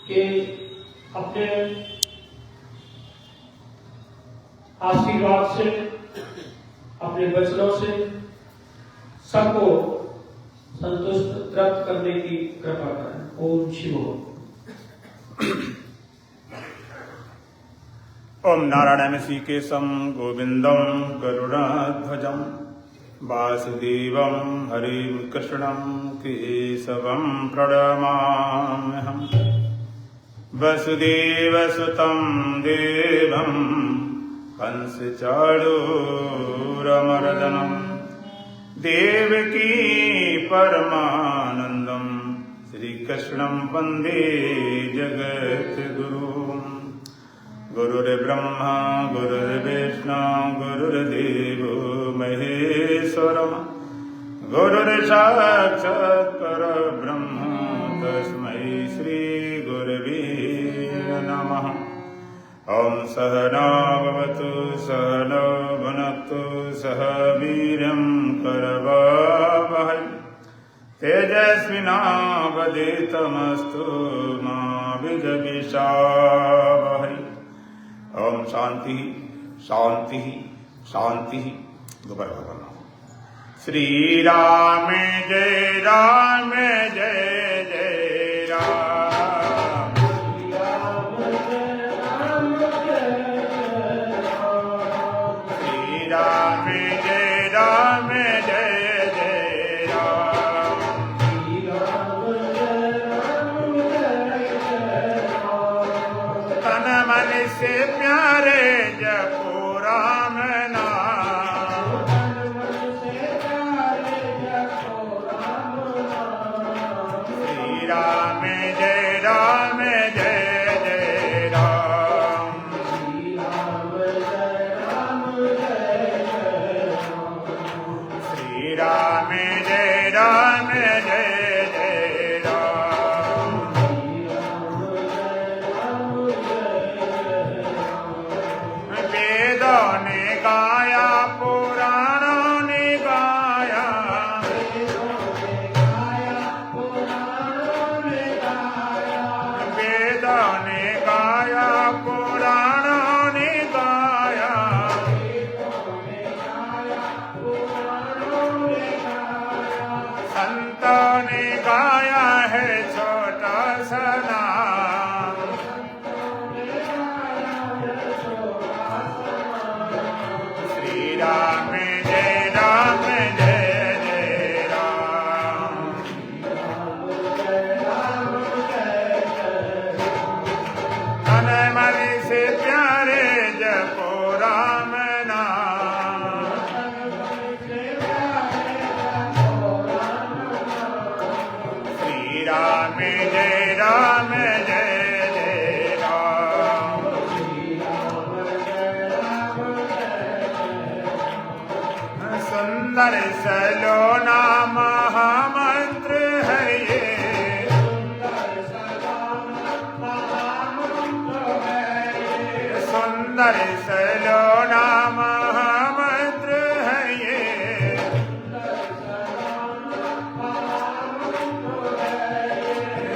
कि अपने आशीर्वाद से, अपने वचनों से सबको संतुष्ट तृप्त करने की कृपा करें। ओम शिव। ओम नारायण श्रीकेशं गोविंदं गरुड़ध्वजं वासुदेवं हरिं कृष्णं केशवं प्रणमाम्यहम्। वसुदेवसुतं देवं कंसचाणूरमर्दनं देवकी परमानन्दं श्रीकृष्णं वन्दे जगद्गुरुम्। गुरुर्ब्रह्मा गुरुर्विष्णु गुरुर्देवो महेश्वरः गुरुर्साक्षात् परब्रह्म तस्मै श्री गुरवे नमः। ओम सहना भवतु सहनौ भुनक्तु सह वीर्यं करवावहै तेजस्विनावधीतमस्तु मा विद्विषावहै। ओम शांति शांति शांति। दोबारा बोलना। श्री राम जय राम जय जय राम। श्री राम जय राम जय राम। श्री राम जय राम जय जय राम। श्री राम जय राम जय जय राम। तन मन से प्यारे जपो राम नाम। तन मन से प्यारे जपो राम नाम। श्री राम जय राम जय जय राम। श्री राम जय राम जय जय राम। श्री राम जय राम जय जय राम। वेदों ने गाया पुराणों ने गाया। वेदों ने गाया पुराणों ने गाया। वेदों ने गाया पुराणों ने गाया। वेदों ने गाया पुराणों ने गाया। संतों ने गाया है छोटा सा नाम। श्री राम जय राम जय जय राम। तन मन से प्यारे जपो राम नाम। श्री राम जय राम जय जय राम। सुंदर सलोना महामंत्र है ये। सुंदर सलोना महामंत्र है ये।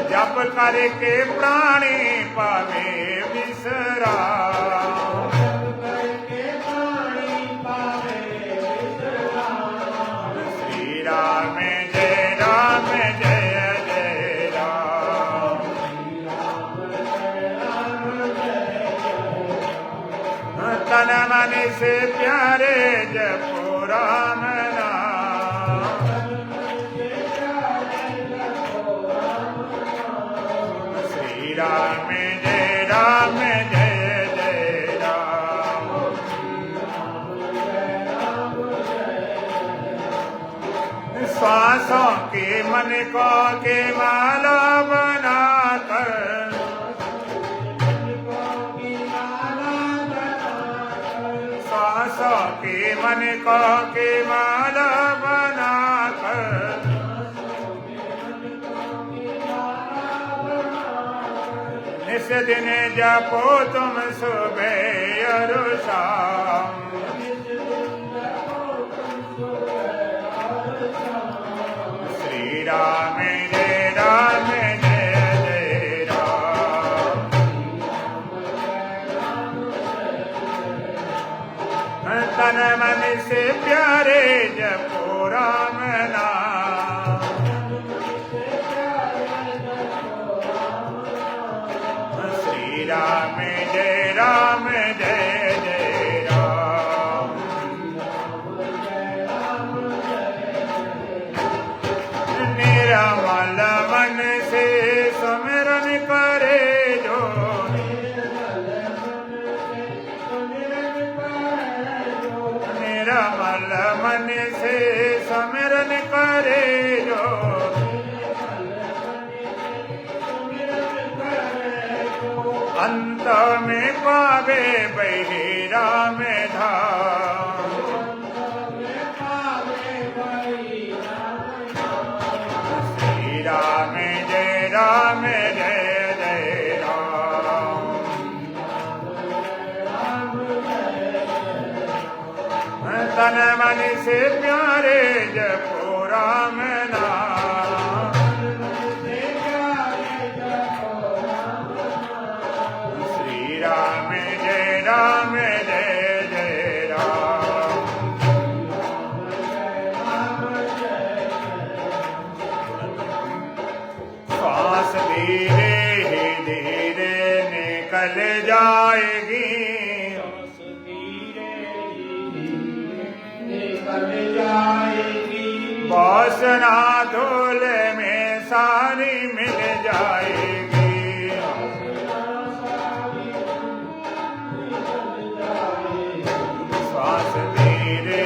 जप करके प्राणी पावे विश्राम। श्री राम जय राम जय जय राम। तन मन से प्यारे जपो राम नाम। श्री राम जय राम जय जय राम। श्वासों के मन को के माला बनाकर। श्वासों के मन को के माला बनाकर। निस दिन जपो तुम सुबह और शाम। श्री राम जय राम जय जय राम। से प्यारे जपो राम नाम। श्री राम जय राम जय जय राम। निर्मल मन से सुमिरन करे जो, निर्मल मन से सुमिरन करे जो, अंत में पावे बही राम धाम। श्री राम जय जय राम। तन मन से प्यारे जपो राम नाम। श्री राम जय जय राम। श्वास धीरे ही धीरे निकल जाएगी, वासना धूल में सारी मिल जाएगी। श्वास धीरे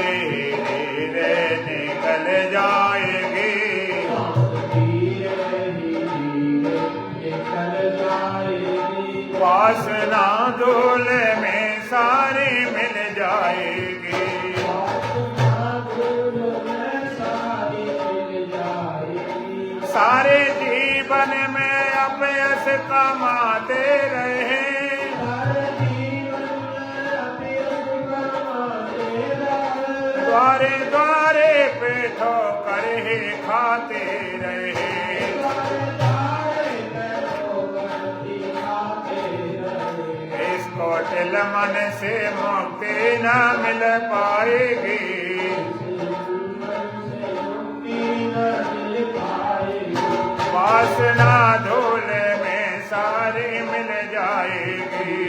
धीरे निकल जाएगी, वासना धूल में सारी मिल जाएगी। सारे जीवन में अपयश कमाते रहे, द्वारे द्वारे पे ठोकर ही खाते रहे। इस कोटिल मन से मुक्ति न मिल पाएगी, वासना धूल में सारी मिल जाएगी।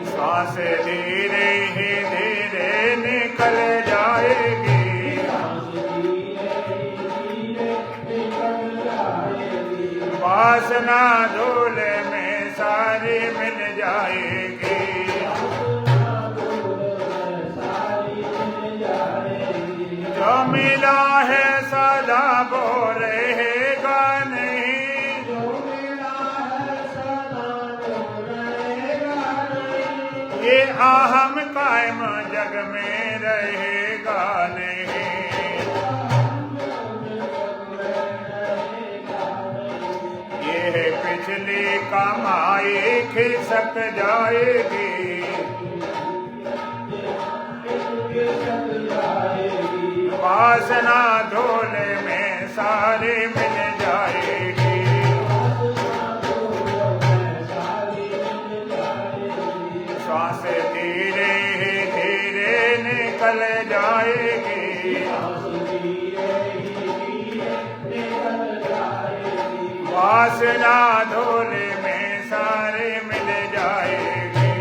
श्वास धीरे ही धीरे निकल जाएगी, वासना धूल में सारी मिल जाएगी। जो मिला है सदा वो रहेगा नहीं, ये अहम कायम जग में रहेगा नहीं। ये पिछली कमाई खिसक जाएगी, वासना धूल में सारी मिल जाएगी। श्वास धीरे धीरे निकल जाएगी, वासना धूल में सारी मिल जाएगी।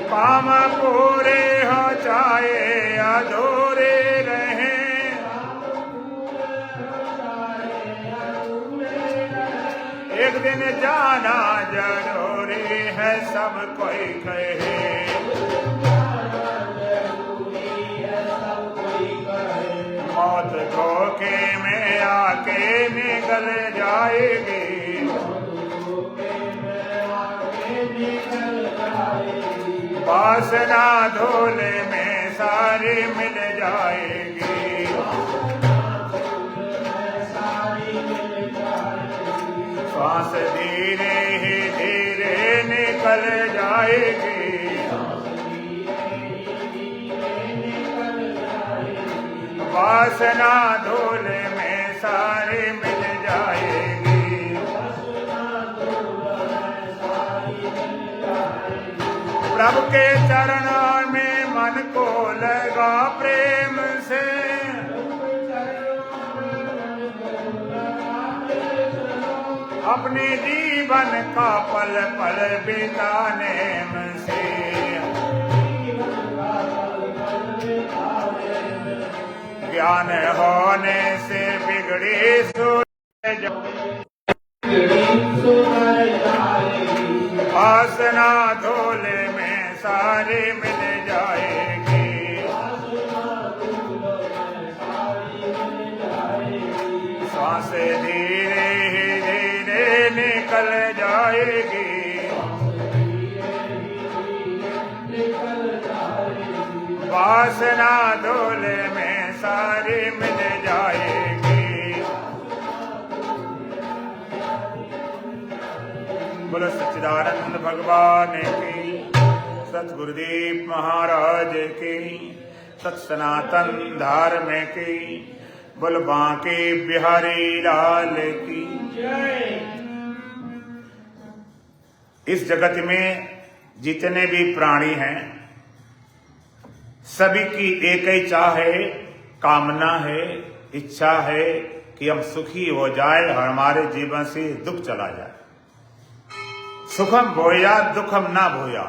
काम पूरे हो चाहे अधूरे रहे, एक दिन जाना जरूरी है सब कोई कहे। मौत धोखे में आके निकल जाएगी, वासना धूल में सारी मिल जाएगी। श्वास धीरे ही धीरे निकल जाएगी, वासना धूल में सारी मिल जाएगी। प्रभु के चरणों में मन को लगा प्रेम से, अपने जीवन का पल पल बिताने से, ज्ञान होने से बिगड़ी सूरज वासना धोले में सारी मिल जाएगी, सांस धीरे धीरे निकल जाएगी, वासना धोले में सारी मिल जाएगी। बोलो सच्चिदानंद भगवान की, सतगुरुदेव महाराज की, सत्सनातन धर्म की, बोल बांके बिहारी लाल की जय। इस जगत में जितने भी प्राणी हैं, सभी की एक ही चाह है, कामना है, इच्छा है कि हम सुखी हो जाए, हमारे जीवन से दुख चला जाए। सुखम भोया दुखम ना भोया,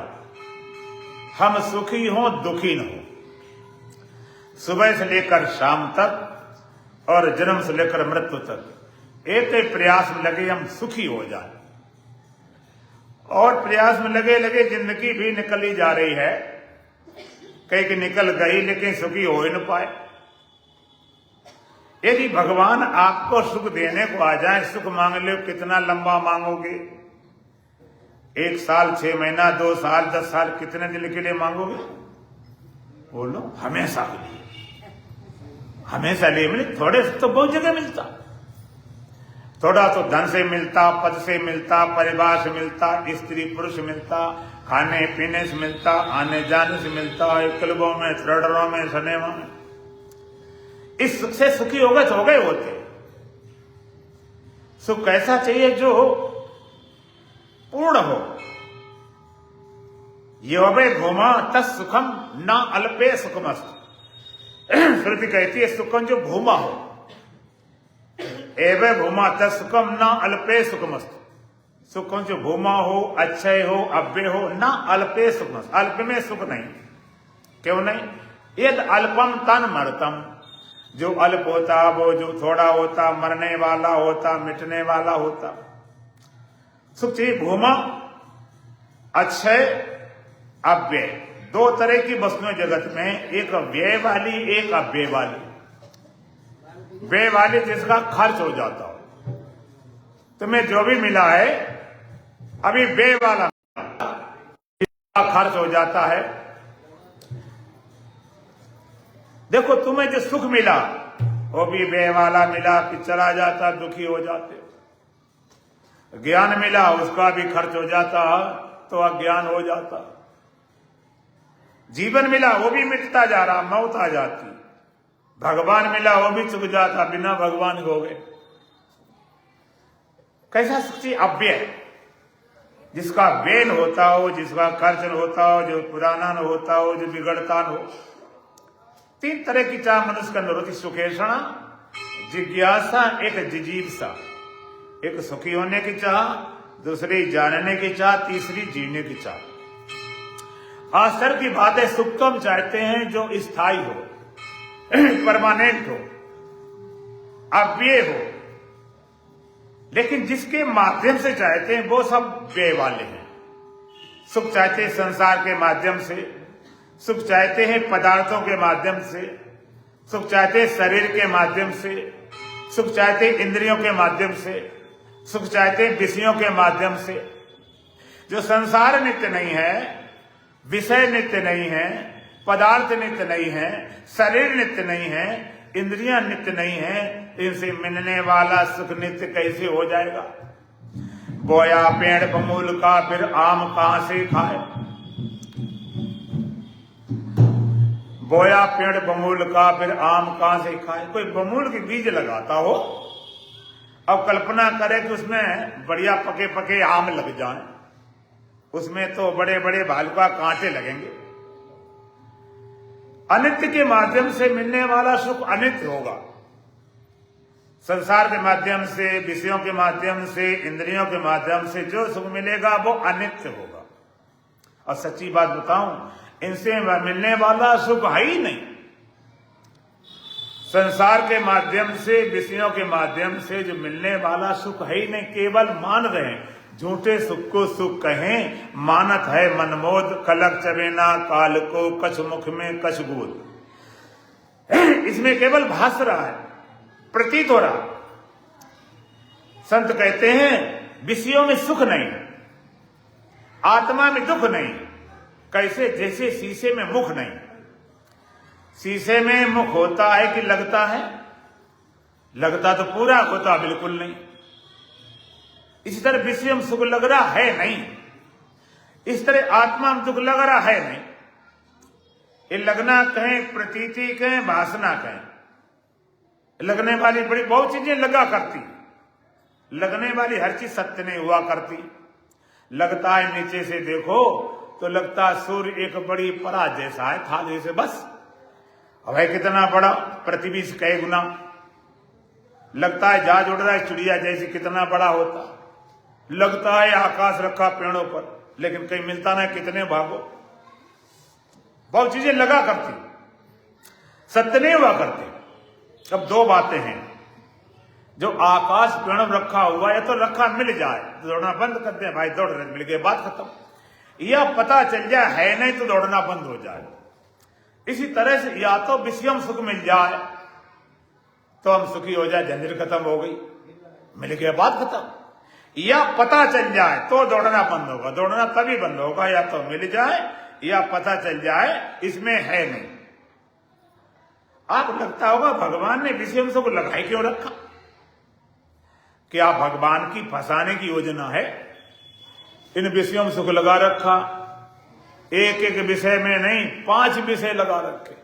हम सुखी हो दुखी न हो। सुबह से लेकर शाम तक और जन्म से लेकर मृत्यु तक एक ही प्रयास में लगे हम सुखी हो जाए, और प्रयास में लगे लगे जिंदगी भी निकली जा रही है, कई की निकल गई लेकिन सुखी हो ही न पाए। यदि भगवान आपको सुख देने को आ जाए, सुख मांग लो, कितना लंबा मांगोगे? 1 साल, 6 महीना, 2 साल, 10 साल, कितने दिन के लिए मांगोगे? बोलो हमेशा के लिए। हमेशा लिए मिले थोड़े से तो बहुत जगह मिलता, थोड़ा तो धन से मिलता, पद से मिलता, परिवार से मिलता, स्त्री पुरुष मिलता, खाने पीने से मिलता, आने जाने से मिलता, क्लबों में, थिएटरों में, सिनेमा में। इस सुख से सुखी हो गए तो हो गए होते। सुख कैसा चाहिए? जो पूर्ण हो। योवे घूमा तस् सुखम न अल्पे सुखमस्त। श्रुति कहती है सुखम जो भूमा हो, एवे भूमा तस् सुखम न अल्पे सुखमस्त। सुखम जो भूमा हो, अक्षय हो, अव्यय हो, न अल्पे सुखमस्त। अल्प में सुख नहीं। क्यों नहीं? यद अल्पम तन मरतम। जो अल्प होता, वो जो थोड़ा होता, मरने वाला होता, मिटने वाला होता। सुख चाहिए भूमा, अक्षय, अव्यय। 2 तरह की वस्तुएं जगत में, एक व्यय वाली, एक अव्यय वाली। व्यय वाली जिसका खर्च हो जाता हो। तुम्हें जो भी मिला है अभी व्यय वाला, जिसका खर्च हो जाता है। देखो तुम्हें जो सुख मिला वो भी व्यय वाला मिला, कि चला जाता, दुखी हो जाते। ज्ञान मिला उसका भी खर्च हो जाता तो अज्ञान हो जाता। जीवन मिला वो भी मिटता जा रहा, मौत आ जाती। भगवान मिला वो भी चुक जाता, बिना भगवान हो गए। कैसा सुख चाहिए? अव्यय, जिसका व्यय न होता हो, जिसका खर्च न होता हो, जो पुराना न होता हो, जो बिगड़ता न हो। 3 तरह की चाह मनुष्य के अंदर होती। सुखेषणा, जिज्ञासा, एक जिजीविषा। एक सुखी होने की चाह, दूसरी जानने की चाह, तीसरी जीने की चाह। आश्चर्य की बात है, सुख तो हम चाहते हैं जो स्थायी हो, परमानेंट हो, अव्यय हो, लेकिन जिसके माध्यम से चाहते हैं वो सब व्यय वाले हैं। सुख चाहते हैं संसार के माध्यम से, सुख चाहते हैं पदार्थों के माध्यम से, सुख चाहते हैं शरीर के माध्यम से, सुख चाहते हैं इंद्रियों के माध्यम से, सुख चाहते हैं विषयों के माध्यम से। जो संसार नित्य नहीं है, विषय नित्य नहीं है, पदार्थ नित्य नहीं है, शरीर नित्य नहीं है, इंद्रियां नित्य नहीं है, इनसे मिलने वाला सुख नित्य कैसे हो जाएगा? बोया पेड़ बमूल का, फिर आम कहां से खाए? बोया पेड़ बमूल का, फिर आम कहां से खाए? कोई बमूल के बीज लगाता हो, अब कल्पना करे कि उसमें बढ़िया पके पके आम लग जाए, उसमें तो बड़े बड़े भालुका कांटे लगेंगे। अनित्य के माध्यम से मिलने वाला सुख अनित्य होगा। संसार के माध्यम से, विषयों के माध्यम से, इंद्रियों के माध्यम से जो सुख मिलेगा वो अनित्य होगा। और सच्ची बात बताऊं, इनसे मिलने वाला सुख है ही नहीं। संसार के माध्यम से, विषयों के माध्यम से जो मिलने वाला सुख है ही नहीं, केवल मान रहे हैं। झूठे सुख को सुख कहें, मानत है मनमोद, कलक चबेना काल को, कछ मुख में कछ गोद। इसमें केवल भास रहा है, प्रतीत हो रहा। संत कहते हैं विषयों में सुख नहीं, आत्मा में दुख नहीं। कैसे? जैसे शीशे में मुख नहीं। शीशे में मुख होता है कि लगता है? लगता तो पूरा, होता बिल्कुल नहीं। इसी तरह विषय में सुख लग रहा है नहीं, इस तरह आत्मा में दुख लग रहा है नहीं। ये लगना कहें, प्रतीति कहें, भासना कहें, लगने वाली बड़ी बहुत चीजें लगा करती। लगने वाली हर चीज सत्य नहीं हुआ करती। लगता है नीचे से देखो तो लगता है सूर्य एक बड़ी परा जैसा है, था जैसे, बस। अब है कितना बड़ा, पृथ्वी से कई गुना। लगता है जहाज उड़ रहा है चिड़िया जैसे, कितना बड़ा होता। लगता है आकाश रखा पेड़ों पर, लेकिन कहीं मिलता ना, कितने भागो। बहुत चीजें लगा करती, सत्य नहीं हुआ करती। अब दो बातें हैं। जो आकाश पेड़ों में रखा हुआ है, तो रखा मिल जाए तो दौड़ना बंद कर दे, भाई दौड़ रहे, मिल गए, बात खत्म। यह पता चल जाए है नहीं तो दौड़ना बंद हो जाए। इसी तरह से या तो विषय में सुख मिल जाए तो हम सुखी हो जाए, झंझट खत्म हो गई, मिल गया, बात खत्म। या पता चल जाए तो दौड़ना बंद होगा। दौड़ना तभी बंद होगा या तो मिल जाए या पता चल जाए इसमें है नहीं। आप लगता होगा भगवान ने विषय में सुख लगाए क्यों रखा? क्या भगवान की फंसाने की योजना है? इन विषयों में सुख लगा रखा, एक एक विषय में नहीं, 5 विषय लगा रखे।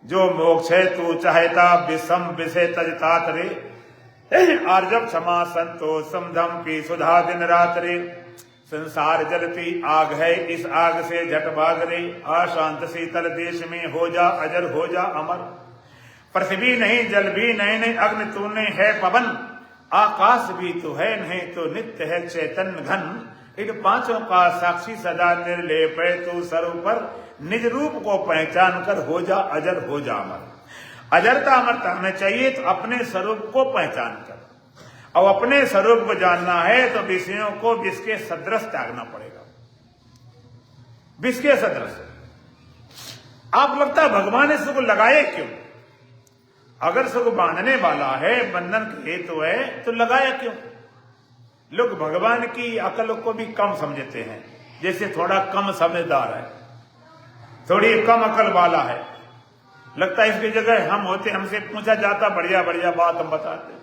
जो मोक्ष है तू चाहता, विषम विषय तजतात रे, आर्जव क्षमा संतोष समधम की सुधा दिन रात रे। संसार जलती आग है, इस आग से झट भाग रे। अशांत शीतल देश में हो जा अजर, हो जा अमर। पृथ्वी नहीं, जल भी नहीं, नहीं अग्नि तूने है पवन। आकाश भी तो है, नहीं तो नित्य है चैतन्य घन। इन 5 का साक्षी सदा निर्लेप है तू सर्व पर। निज रूप को पहचान कर हो जा अजर, हो जा अमर। अजरता अमरता हमें चाहिए तो अपने स्वरूप को पहचान कर, और अपने स्वरूप को जानना है तो विषयों को विष के सदृश त्यागना पड़ेगा। विष के सदृश। आप लगता है भगवान ने सुख लगाए क्यों? अगर सुख बांधने वाला है, बंधन के हेतु है, तो लगाया क्यों? लोग भगवान की अकल को भी कम समझते हैं, जैसे थोड़ा कम समझदार है, थोड़ी कम अकल वाला है। लगता है इसकी जगह हम होते, हमसे पूछा जाता, बढ़िया बढ़िया बात हम बताते।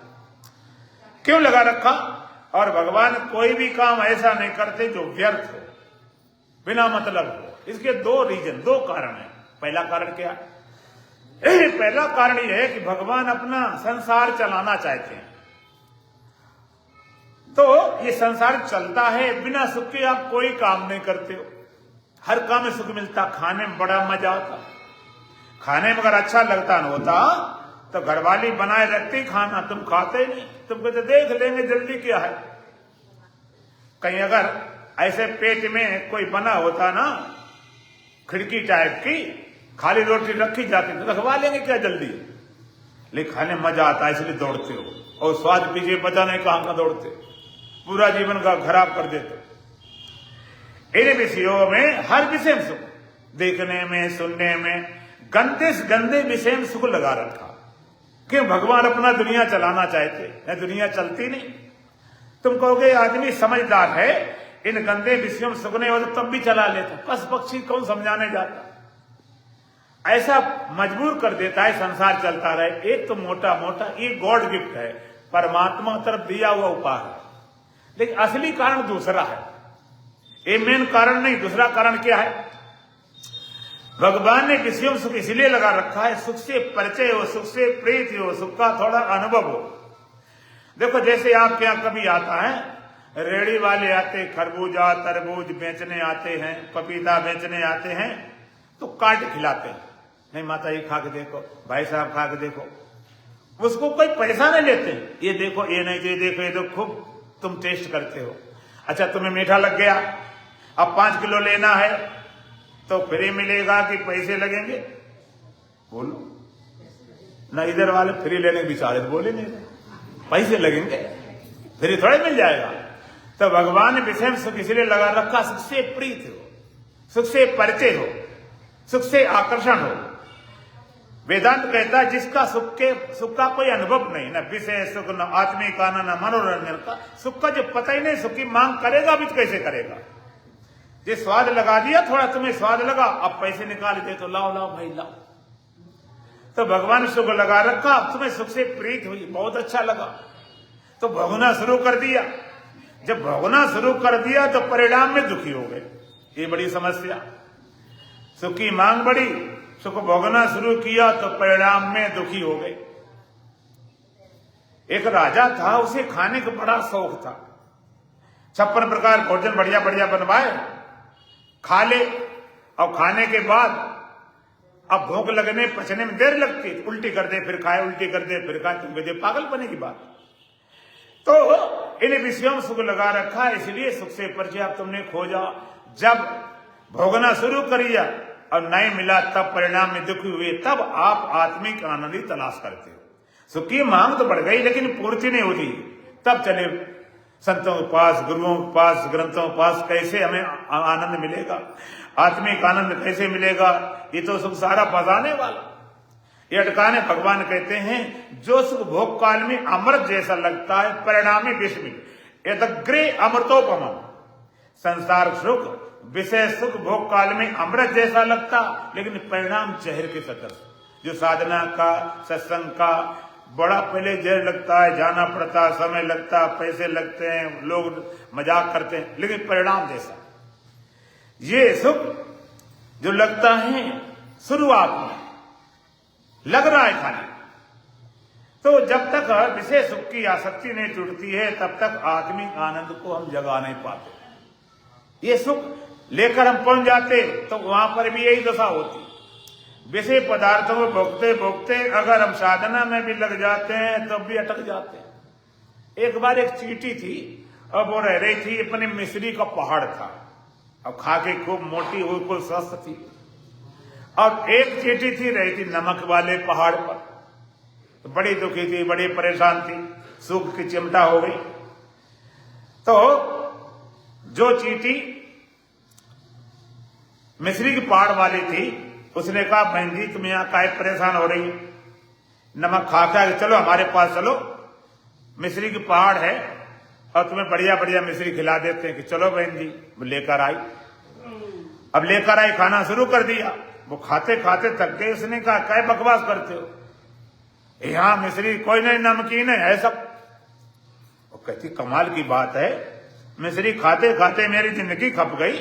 क्यों लगा रखा? और भगवान कोई भी काम ऐसा नहीं करते जो व्यर्थ हो, बिना मतलब हो। इसके 2 रीजन, 2 कारण है। पहला कारण क्या है? पहला कारण यह है कि भगवान अपना संसार चलाना चाहते हैं। तो ये संसार चलता है, बिना सुख के आप कोई काम नहीं करते हो। हर काम में सुख मिलता, खाने में बड़ा मजा आता। खाने में अगर अच्छा लगता न होता तो घरवाली बनाए रखती खाना, तुम खाते नहीं। तुम कहते देख लेंगे जल्दी क्या है। कहीं अगर ऐसे पेट में कोई बना होता ना, खिड़की टाइप की, खाली रोटी रखी जाती तो रखवा लेंगे क्या जल्दी। लेकिन खाने मजा आता है इसलिए दौड़ते हो, और स्वाद पीछे पता नहीं कहां का दौड़ते, पूरा जीवन का खराब कर देते। इन विषयों में, हर विषय में सुख, देखने में, सुनने में, गंदे से गंदे विषय में सुख लगा रखा। क्यों? भगवान अपना दुनिया चलाना चाहते हैं, दुनिया चलती नहीं। तुम कहोगे आदमी समझदार है, इन गंदे विषयों में सुख नहीं हो तो तब भी चला लेता। पशु पक्षी कौन समझाने जाता? ऐसा मजबूर कर देता है संसार चलता रहे। एक तो मोटा मोटा ये गॉड गिफ्ट है, परमात्मा तरफ दिया हुआ उपहार है, लेकिन असली कारण दूसरा है। ये मेन कारण नहीं, दूसरा कारण क्या है? भगवान ने विषयों में सुख इसलिए लगा रखा है, सुख से परिचय हो, सुख से प्रीति हो, सुख का थोड़ा अनुभव हो। देखो जैसे आपके यहां कभी आता है रेड़ी वाले आते, खरबूजा तरबूज बेचने आते हैं, पपीता बेचने आते हैं, तो काट खिलाते हैं। नहीं माता ये खा के देखो, भाई साहब खा के देखो, उसको कोई पैसा नहीं लेते। ये देखो, ये नहीं, ये देखो, ये तो खूब तुम टेस्ट करते हो। अच्छा तुम्हें मीठा लग गया, अब 5 किलो लेना है तो फ्री मिलेगा कि पैसे लगेंगे? बोलो ना, इधर वाले फ्री लेने के बिचारे बोले नहीं, पैसे लगेंगे, फ्री थोड़े मिल जाएगा। तो भगवान ने विषय में सुख इसलिए लगा रखा, सुख से प्रीत हो, सुख से परिचय हो, सुख से आकर्षण हो। वेदांत कहता है जिसका सुख का कोई अनुभव नहीं, न विषय सुख, न आत्मिक आनंद, न मनोरंजन का सुख का जो पता ही नहीं, सुख की मांग करेगा भी तो कैसे करेगा? ये स्वाद लगा दिया, थोड़ा तुम्हें स्वाद लगा, अब पैसे निकाल दे तो लाओ लाओ भाई लाओ। तो भगवान सुख लगा रखा, अब तुम्हें सुख से प्रीत हुई, बहुत अच्छा लगा तो भोगना शुरू कर दिया। जब भोगना शुरू कर दिया तो परिणाम में दुखी हो गए। ये बड़ी समस्या, सुख की मांग बढ़ी, सुख भोगना शुरू किया तो परिणाम में दुखी हो गए। एक राजा था, उसे खाने का बड़ा शौक था, 56 प्रकार भोजन बढ़िया बढ़िया बनवाए, खा ले, और खाने के बाद अब भूख लगने पचने में देर लगती, उल्टी कर दे फिर खाए, उल्टी कर दे फिर खाए, तुम कहते पागलपने की बात। तो इन विषयों में सुख लगा रखा, इसलिए सुख से परिचय अब तुमने खोजा। जब भोगना शुरू करिया और नहीं मिला, तब परिणाम में दुखी हुए, तब आप आत्मिक आनंद ही तलाश करते हो। सुख की मांग तो बढ़ गई लेकिन पूर्ति नहीं होती, तब चले संतों के पास, गुरुओं के पास, ग्रंथों के पास, कैसे हमें आनंद मिलेगा, आत्मिक आनंद कैसे मिलेगा? ये तो सुख सारा फंसाने वाला। ये अटकाने भगवान कहते हैं जो सुख भोग काल में अमृत जैसा लगता है, परिणामी विष में यदग्रे अमृतोपम। संसार सुख, विषय सुख भोग काल में अमृत जैसा लगता, लेकिन परिणाम जहर के सतर। जो साधना का, सत्संग का बड़ा पहले जहर लगता है, जाना पड़ता, समय लगता, पैसे लगते हैं, लोग मजाक करते हैं, लेकिन परिणाम जैसा। ये सुख जो लगता है शुरुआत में लग रहा है खाली, तो जब तक विषय सुख की आसक्ति नहीं टूटती है तब तक आत्मिक आनंद को हम जगा नहीं पाते। ये सुख लेकर हम पहुंच जाते तो वहां पर भी यही दशा होती। विषय पदार्थों को भोगते भोगते अगर हम साधना में भी लग जाते हैं तब भी अटक जाते हैं। एक बार एक चींटी थी, अब वो रह रही थी, अपने मिस्री का पहाड़ था, अब खा के खूब मोटी हुई, खूब स्वस्थ थी। अब एक चींटी थी रही थी नमक वाले पहाड़ पर, तो बड़ी दुखी थी, बड़ी परेशान थी, सूख की चिमटा हो गई। तो जो चींटी मिस्री की पहाड़ वाली थी उसने कहा बहन जी तुम यहाँ काहे परेशान हो रही, नमक खा खा के चलो हमारे पास चलो, मिस्री की पहाड़ है और तुम्हें बढ़िया बढ़िया मिस्री खिला देते हैं। कि चलो बहन जी। लेकर आई, अब लेकर आई, खाना शुरू कर दिया। वो खाते खाते थक गए, उसने कहा काय बकवास करते हो, यहाँ मिस्री कोई नहीं, नमकीन है सब। वो कहती कमाल की बात है, मिस्री खाते खाते मेरी जिंदगी खप गई,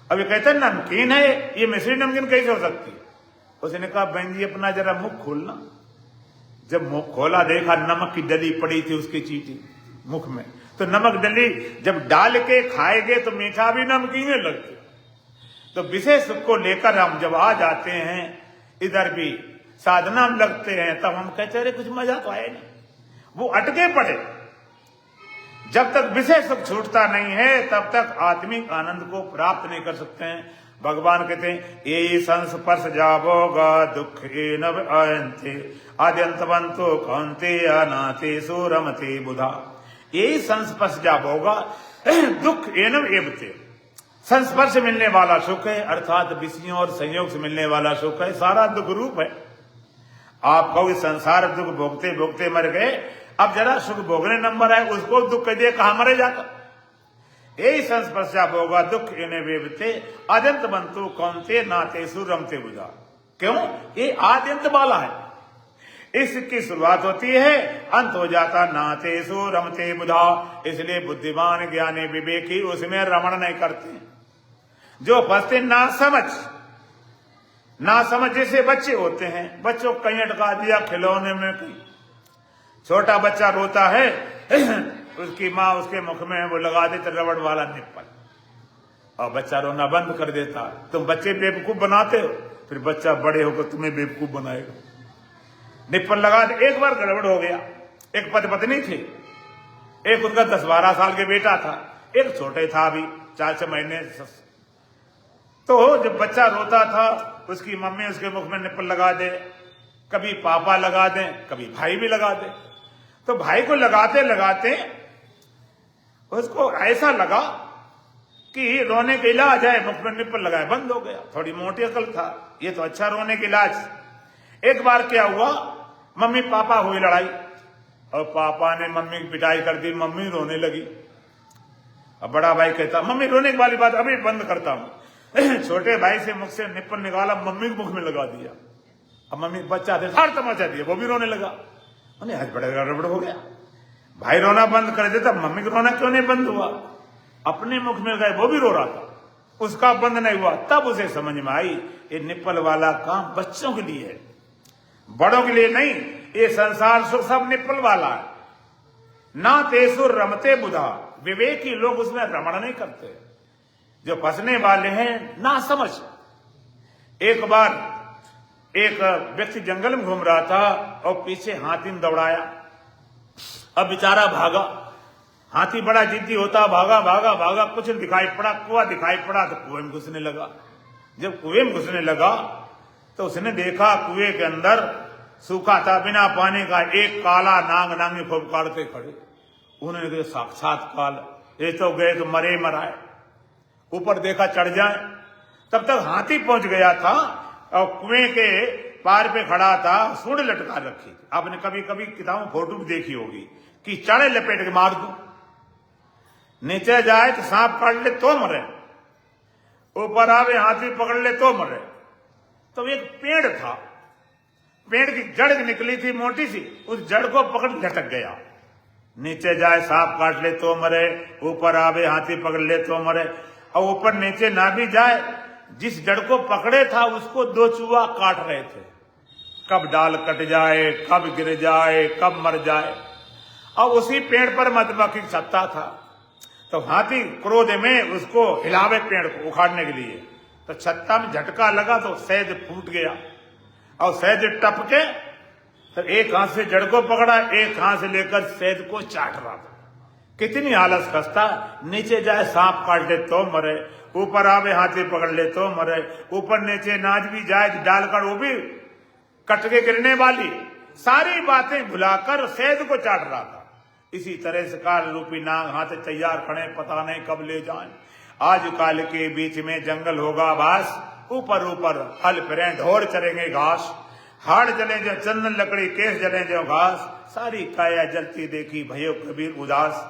अब ये कहते नमकीन है, ये मिस्री नमकीन कैसे हो सकती है? उसने कहा बहन जी अपना जरा मुख खोलना। जब मुख खोला देखा नमक की डली पड़ी थी उसकी चींटी मुख में, तो नमक डली जब डाल के खाएंगे तो मीठा भी नमकीन लगते। तो विषय सुख को लेकर हम जब आ जाते हैं, इधर भी साधना में लगते हैं, तब हम कहते अरे कुछ मजा तो आए नहीं, वो अटके पड़े। जब तक विषय सुख छूटता नहीं है तब तक आत्मिक आनंद को प्राप्त नहीं कर सकते हैं। भगवान कहते हैं ये संस्पर्श जावोगा दुख नव आयंते आद्यंतवंतो कौंते अनाते सुरमते बुधा। यही संस्पर्श जावोगा दुख एनव एवते। संस्पर्श मिलने वाला सुख है, अर्थात विषयों और संयोग से मिलने वाला सुख है, सारा दुख रूप है। आप कहोगे संसार दुख भोगते भोगते मर गए, अब जरा सुख भोगने नंबर है, उसको दुख कह दिए कहां मरे जाकर। यही संस्पर्शा भोगा दुख इन्हें वेबते आद्यंत बंतु कौनते नाते सुरमते बुझा। क्यों? ये आद्यंत वाला है, इसकी शुरुआत होती है, अंत हो जाता नाते सुरमते बुधा। इसलिए बुद्धिमान ज्ञानी विवेकी उसमें रमण नहीं करते। जो फंसते ना समझ जैसे बच्चे होते हैं, बच्चों को कहीं अटका दिया खिलौने में, कहीं छोटा बच्चा रोता है उसकी माँ उसके मुख में वो लगा देते रबड़ वाला निप्पल, और बच्चा रोना बंद कर देता। तुम बच्चे बेवकूफ बनाते हो, फिर बच्चा बड़े होकर तुम्हें बेवकूफ बनाएगा। निप्पल लगा दे, एक बार गड़बड़ हो गया। एक पत्नी थी, एक उनका 10-12 साल के बेटा था, एक छोटे था अभी 4-6 महीने। तो जब बच्चा रोता था, उसकी मम्मी उसके मुख में निप्पल लगा दे, कभी पापा लगा दे, कभी भाई भी लगा दे। तो भाई को लगाते लगाते उसको ऐसा लगा कि रोने का इलाज है, मुख में निप्पल लगाए, बंद हो गया। थोड़ी मोटी अकल था, ये तो अच्छा रोने का इलाज। एक बार क्या हुआ, मम्मी पापा हुई लड़ाई, और पापा ने मम्मी की पिटाई कर दी, मम्मी रोने लगी। अब बड़ा भाई कहता मम्मी रोने वाली बात अभी बंद करता हूं। छोटे भाई से मुख से निप्पल निकाला, मम्मी के मुख में लगा दिया। अब मम्मी बच्चा थे हर तमाचा दिया, वो भी रोने लगा। उन्हें आज बड़ा गड़बड़ हो गया, भाई रोना बंद कर देता, मम्मी का रोना क्यों नहीं बंद हुआ? अपने मुख में गए, वो भी रो रहा था, उसका बंद नहीं हुआ। तब उसे समझ में आई ये निप्पल वाला काम बच्चों के लिए है, बड़ों के लिए नहीं। ये संसार सुख सब निप्पल वाला है। ना तेसु रमते बुधा, विवेकी लोग उसमें रमण नहीं करते। जो फंसने वाले हैं ना समझ। एक बार एक व्यक्ति जंगल में घूम रहा था और पीछे हाथी ने दौड़ाया। अब बेचारा भागा, हाथी बड़ा जिद्दी होता, भागा भागा भागा, कुछ दिखाई पड़ा, कुआं दिखाई पड़ा तो कुएं में घुसने लगा। जब कुएं में घुसने लगा तो उसने देखा कुएं के अंदर सूखा था, बिना पानी का, एक काला नाग नांगी फुफकारते खड़े। उन्होंने कहा साक्षात काल, ये तो गए तो मरे मराए, ऊपर देखा चढ़ जाए। तब तक हाथी पहुंच गया था और कुएं के पार पे खड़ा था, सूंड लटका रखी। आपने कभी कभी किताबों फोटो भी देखी होगी कि चढ़े लपेट के मार दो, नीचे जाए तो सांप काट ले तो मरे, ऊपर आवे हाथी पकड़ ले तो मरे। तो एक पेड़ था, पेड़ की जड़ निकली थी मोटी सी, उस जड़ को पकड़ लटक गया। नीचे जाए सांप काट ले तो मरे, ऊपर आवे हाथी पकड़ ले तो मरे। और ऊपर नीचे ना भी जाए, जिस जड़ को पकड़े था उसको 2 चूहा काट रहे थे। कब डाल कट जाए, कब गिर जाए, कब मर जाए। और उसी पेड़ पर मधुमक्खी सत्ता था। तो हाथी क्रोध में उसको हिलावे पेड़ को उखाड़ने के लिए, तो छत्ता में झटका लगा तो शहद फूट गया, और शहद टपके तो एक हाथ से जड़ को पकड़ा, एक हाथ से लेकर शहद को चाट रहा था। कितनी आलस खस्ता, नीचे जाए सांप काट ले तो मरे, ऊपर आवे हाथी पकड़ ले तो मरे, ऊपर नीचे नाच भी जाए डाल कर वो भी कट के गिरने वाली। सारी बातें भुलाकर शहद को चाट रहा था। इसी तरह से काल रूपी नाग हाथ तैयार खड़े, पता नहीं कब ले जाए। आज काल के बीच में जंगल होगा बास, ऊपर ऊपर हल फिरें ढोर चरेंगे घास। हाड़ जले जो चंदन लकड़ी, केस जले जो घास, सारी काया जलती देखी भयो कबीर उदास।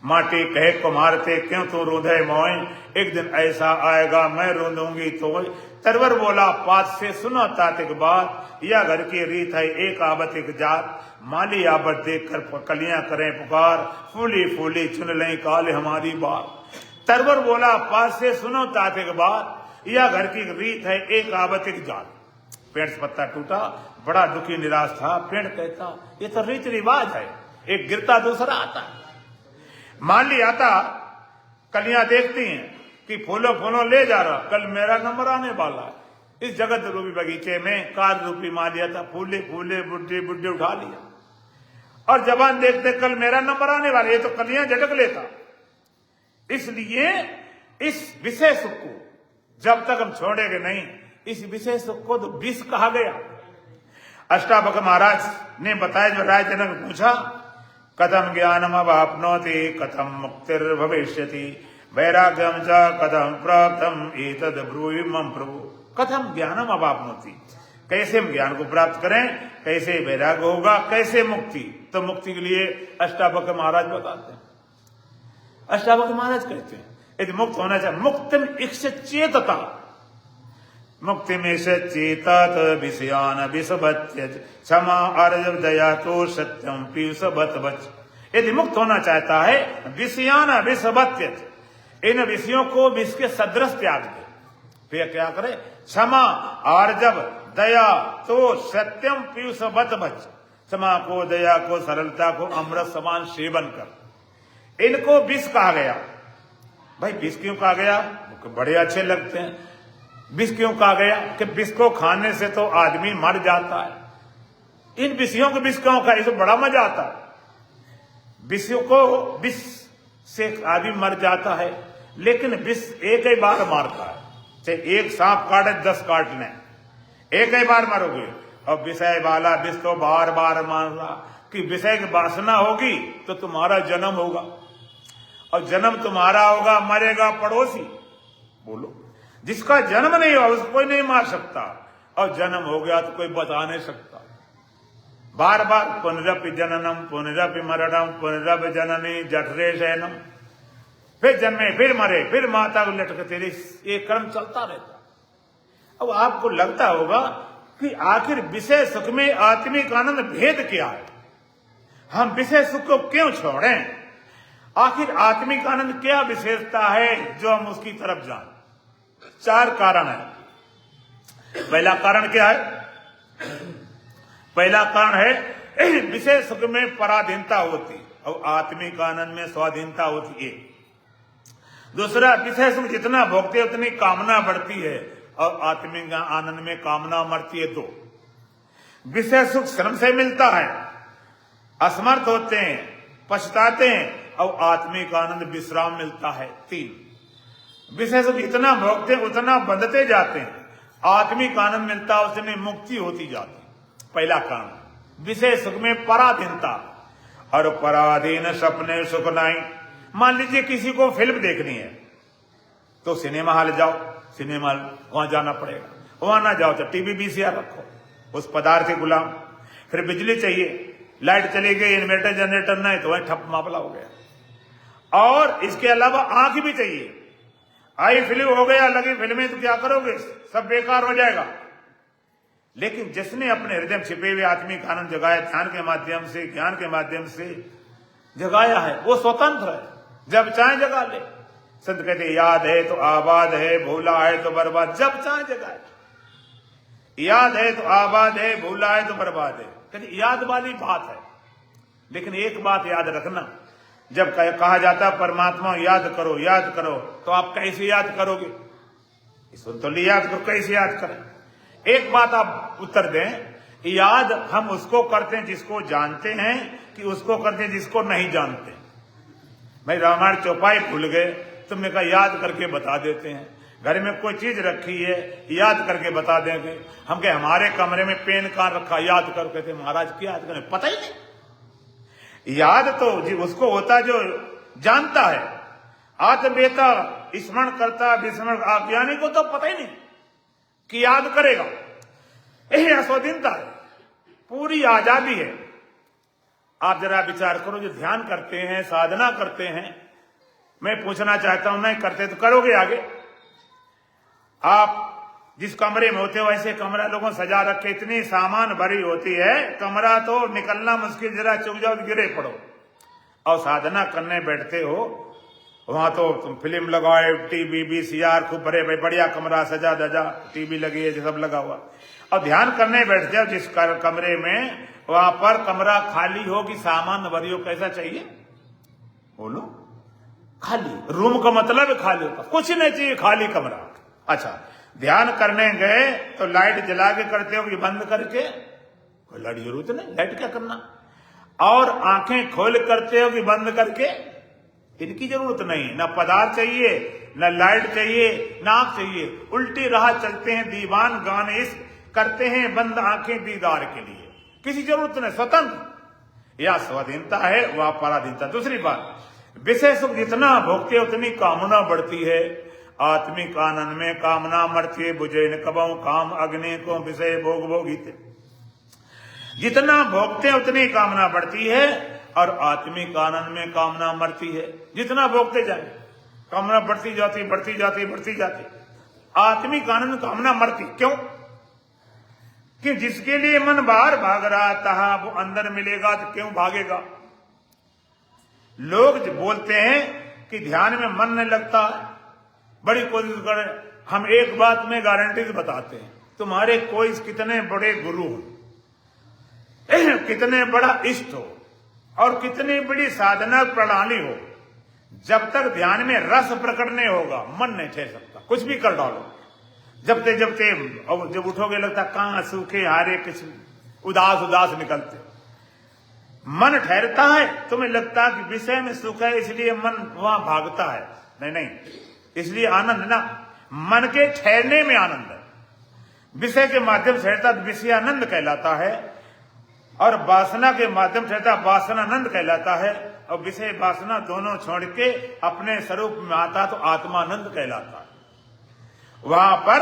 माटी कहे को मारते क्यों तू रोधे मोय, एक दिन ऐसा आएगा मैं रोंदूंगी तो। तरवर बोला पात से सुनो तातिक बात, या घर की रीत है एक आवत एक जात। माली आबत देख कर कलियां करें पुकार, फूली फूली चुन लें काले हमारी बात। तरवर बोला पात से सुनो तातिक बात, या घर की रीत है एक आवत एक जात। पेड़ से पत्ता टूटा, बड़ा दुखी निराश था। पेड़ कहता ये तो रीत रिवाज है, एक गिरता दूसरा आता है। माली आता, कलियां देखती हैं कि फूलों फूलों ले जा रहा, कल मेरा नंबर आने वाला है। इस जगत रूपी बगीचे में कार रूपी माली आता, फूले फूले बुड्ढे बुड्ढे उठा लिया, और जवान देखते कल मेरा नंबर आने वाला, ये तो कलियां झटक लेता। इसलिए इस विषय सुख को जब तक हम छोड़ेंगे नहीं, इस विषय सुख को तो विष कहा गया। अष्टावक्र महाराज ने बताया, जो राय जनक ने पूछा कथम ज्ञानम अवाप्नोति कथम मुक्तिर्भविष्यति वैराग्यम च कथम प्राप्तम एतद् ब्रूहि मम प्रभु। कथम ज्ञानम अवाप्नोति, कैसे हम ज्ञान को प्राप्त करें, कैसे वैराग्य होगा, कैसे मुक्ति। तो मुक्ति के लिए अष्टावक्र महाराज बताते हैं। अष्टावक्र महाराज कहते हैं यदि मुक्त होना चाहिए, मुक्तिम इक्षित चेतता, मुक्ति में से चेतात विषयान विषभत्यज क्षमा आर्जव दया तो सत्यम पीयूष बत बच। यदि मुक्त होना चाहता है, विषयान विषभत्यज, इन विषयों को विष के सदृश त्याग दे। फिर क्या करे, क्षमा आर्जव दया तो सत्यम पीयूष बत बच। क्षमा को, दया को, सरलता को अमृत समान सेवन कर। इनको विष कहा गया। भाई विष क्यों कहा गया? बड़े अच्छे लगते हैं। विष क्यों कहा गया? कि विष को खाने से तो आदमी मर जाता है। इन विषयों को विष क्यों खाए? इसको बड़ा मजा आता है। विषयों को विष से आदमी मर जाता है, लेकिन विष एक ही बार मारता है। चाहे एक सांप काटे 10 काट लें, एक ही बार मरोगे। और विषय वाला विष तो बार बार मारना, कि विषय की वासना होगी तो तुम्हारा जन्म होगा, और जन्म तुम्हारा होगा, मरेगा पड़ोसी। बोलो, जिसका जन्म नहीं हुआ उसको कोई नहीं मार सकता, और जन्म हो गया तो कोई बता नहीं सकता। बार बार पुनरपि जननम पुनरपि मरणम पुनरपि जननी जठरे शयनम, फिर जन्मे फिर मरे फिर माता को लटके, तेरे ये क्रम चलता रहता। अब आपको लगता होगा कि आखिर विषय सुख में आत्मिक आनंद भेद क्या है? हम विषय सुख को क्यों छोड़ें? आखिर आत्मिक आनंद क्या विशेषता है जो हम उसकी तरफ जाएं? 4 कारण है। पहला कारण क्या है? पहला कारण है विषय सुख में पराधीनता होती और आत्मिक आनंद में स्वाधीनता होती है। दूसरा, विषय सुख जितना भोगते उतनी कामना बढ़ती है और आत्मिक आनंद में कामना मरती है। 2, विषय सुख श्रम से मिलता है, असमर्थ होते हैं, पछताते हैं, और आत्मिक आनंद विश्राम मिलता है। 3, विषय सुख जितना भोगते हैं उतना बंधते जाते हैं, आत्मिक आनंद मिलता है उसमें मुक्ति होती जाती। पहला कारण विषय सुख में पराधीनता, और पराधीन सपने सुख नहीं। मान लीजिए किसी को फिल्म देखनी है तो सिनेमा हॉल जाओ, सिनेमा हॉल वहां जाना पड़ेगा, वहां ना जाओ तो टीवी VCR रखो, उस पदार्थ के गुलाम। फिर बिजली चाहिए, लाइट चली गई, इन्वर्टर जनरेटर नहीं तो वही ठप मामला हो गया। और इसके अलावा आंख भी चाहिए। आई फिल्म हो गया, लगी फिल्में तो क्या करोगे? सब बेकार हो जाएगा। लेकिन जिसने अपने हृदय में छिपे हुए आत्मिक आनंद जगाया, ध्यान के माध्यम से, ज्ञान के माध्यम से जगाया है, वो स्वतंत्र है, जब चाहे जगा ले। संत कहते याद है तो आबाद है, भूला है तो बर्बाद, जब चाहे जगाए। याद है तो आबाद है, भूला है तो बर्बाद है। कहते याद वाली बात है। लेकिन एक बात याद रखना, जब कहा जाता है परमात्मा याद करो याद करो, तो आप कैसे याद करोगे? ईश्वर तो याद करो, कैसे याद करें? एक बात आप उत्तर दें, याद हम उसको करते हैं जिसको जानते हैं, कि उसको करते हैं जिसको नहीं जानते? भाई रामायण चौपाई भूल गए, तुमने कहा याद करके बता देते हैं। घर में कोई चीज रखी है, याद करके बता देंगे। हम कहे हमारे कमरे में पेन कहां रखा, याद कर, कहते महाराज क्या याद करें? पता ही नहीं। याद तो उसको होता जो जानता है, आत्मवेता, स्मरण करता, विस्मरण। अज्ञानी को तो पता ही नहीं कि याद करेगा। यही अस्वाधीनता है, पूरी आजादी है। आप जरा विचार करो, जो ध्यान करते हैं, साधना करते हैं, मैं पूछना चाहता हूं, नहीं करते तो करोगे आगे? आप जिस कमरे में होते हो वैसे कमरा लोगों सजा रखे, इतनी सामान भरी होती है, कमरा तो निकलना मुश्किल, जरा चुक जाओ तो गिरे पड़ो। और साधना करने बैठते हो, वहां तो तुम फिल्म लगाए, टीवी VCR खूब भरे, भाई बढ़िया कमरा सजा दजा, टीवी लगी है, सब लगा हुआ। और ध्यान करने बैठ जाओ जिस कमरे में, वहां पर कमरा खाली हो कि सामान भरी हो, कैसा चाहिए? बोलो, खाली। रूम का मतलब खाली होता, कुछ नहीं चाहिए, खाली कमरा। अच्छा, ध्यान करने गए तो लाइट जला के करते हो कि बंद करके? कोई लाइट जरूरत नहीं, लाइट क्या करना। और आंखें खोल करते हो कि बंद करके? इनकी जरूरत नहीं। ना पदार्थ चाहिए, न लाइट चाहिए, ना आंख चाहिए। उल्टी राह चलते हैं दीवान, गाने करते हैं बंद आंखें दीदार के लिए, किसी जरूरत नहीं। स्वतंत्र या स्वाधीनता है, वह पराधीनता। दूसरी बात, विषय सुख जितना भोगते उतनी कामना बढ़ती है, आत्मिक आनंद में कामना मरती है। बुझे न कबहु काम अग्नि को विषय भोग भोगिते। जितना भोगते उतनी कामना बढ़ती है, और आत्मिक आनंद में कामना मरती है। जितना भोगते जाए कामना बढ़ती जाती बढ़ती जाती बढ़ती जाती। आत्मिक आनंद कामना मरती क्यों? कि जिसके लिए मन बाहर भाग रहा था वो अंदर मिलेगा तो क्यों भागेगा? लोग बोलते हैं कि ध्यान में मन नहीं लगता, बड़ी कोशिश करें। हम एक बात में गारंटी से बताते हैं, तुम्हारे कोई कितने बड़े गुरु हो, कितने बड़ा इष्ट हो, और कितनी बड़ी साधना प्रणाली हो, जब तक ध्यान में रस प्रकट नहीं होगा मन नहीं ठहर सकता, कुछ भी कर डालो। जबते जबते और जब उठोगे लगता कहां सूखे हारे कुछ उदास उदास निकलते। मन ठहरता है, तुम्हें लगता है कि विषय में सुख है इसलिए मन वहां भागता है। नहीं नहीं, इसलिए आनंद ना मन के ठहरने में आनंद है। विषय के माध्यम से ठहरता तो विषय आनंद कहलाता है, और वासना के माध्यम से ठहरता वासनानंद कहलाता है। और विषय वासना दोनों छोड़ के अपने स्वरूप में आता तो आत्मानंद कहलाता है। वहां पर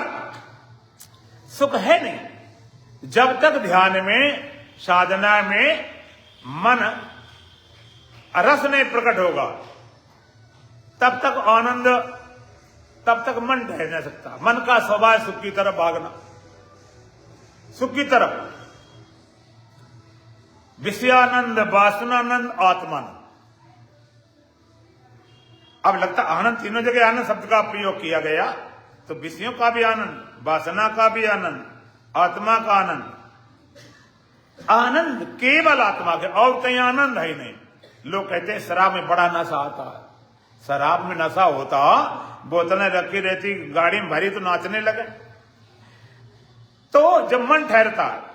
सुख है नहीं। जब तक ध्यान में साधना में मन रस नहीं प्रकट होगा तब तक आनंद, तब तक मन ठहर नहीं सकता। मन का स्वभाव सुख की तरफ भागना, सुख की तरफ। विषयानंद, वासनानंद, आत्मानंद। अब लगता आनंद, तीनों जगह आनंद शब्द का प्रयोग किया गया, तो विषयों का भी आनंद, वासना का भी आनंद, आत्मा का आनंद। आनंद केवल आत्मा के, और कहीं आनंद है ही नहीं। लोग कहते हैं शराब में बड़ा नशा आता है। शराब में नशा होता, बोतलें रखी रहती, गाड़ी में भरी तो नाचने लगे। तो जब मन ठहरता है,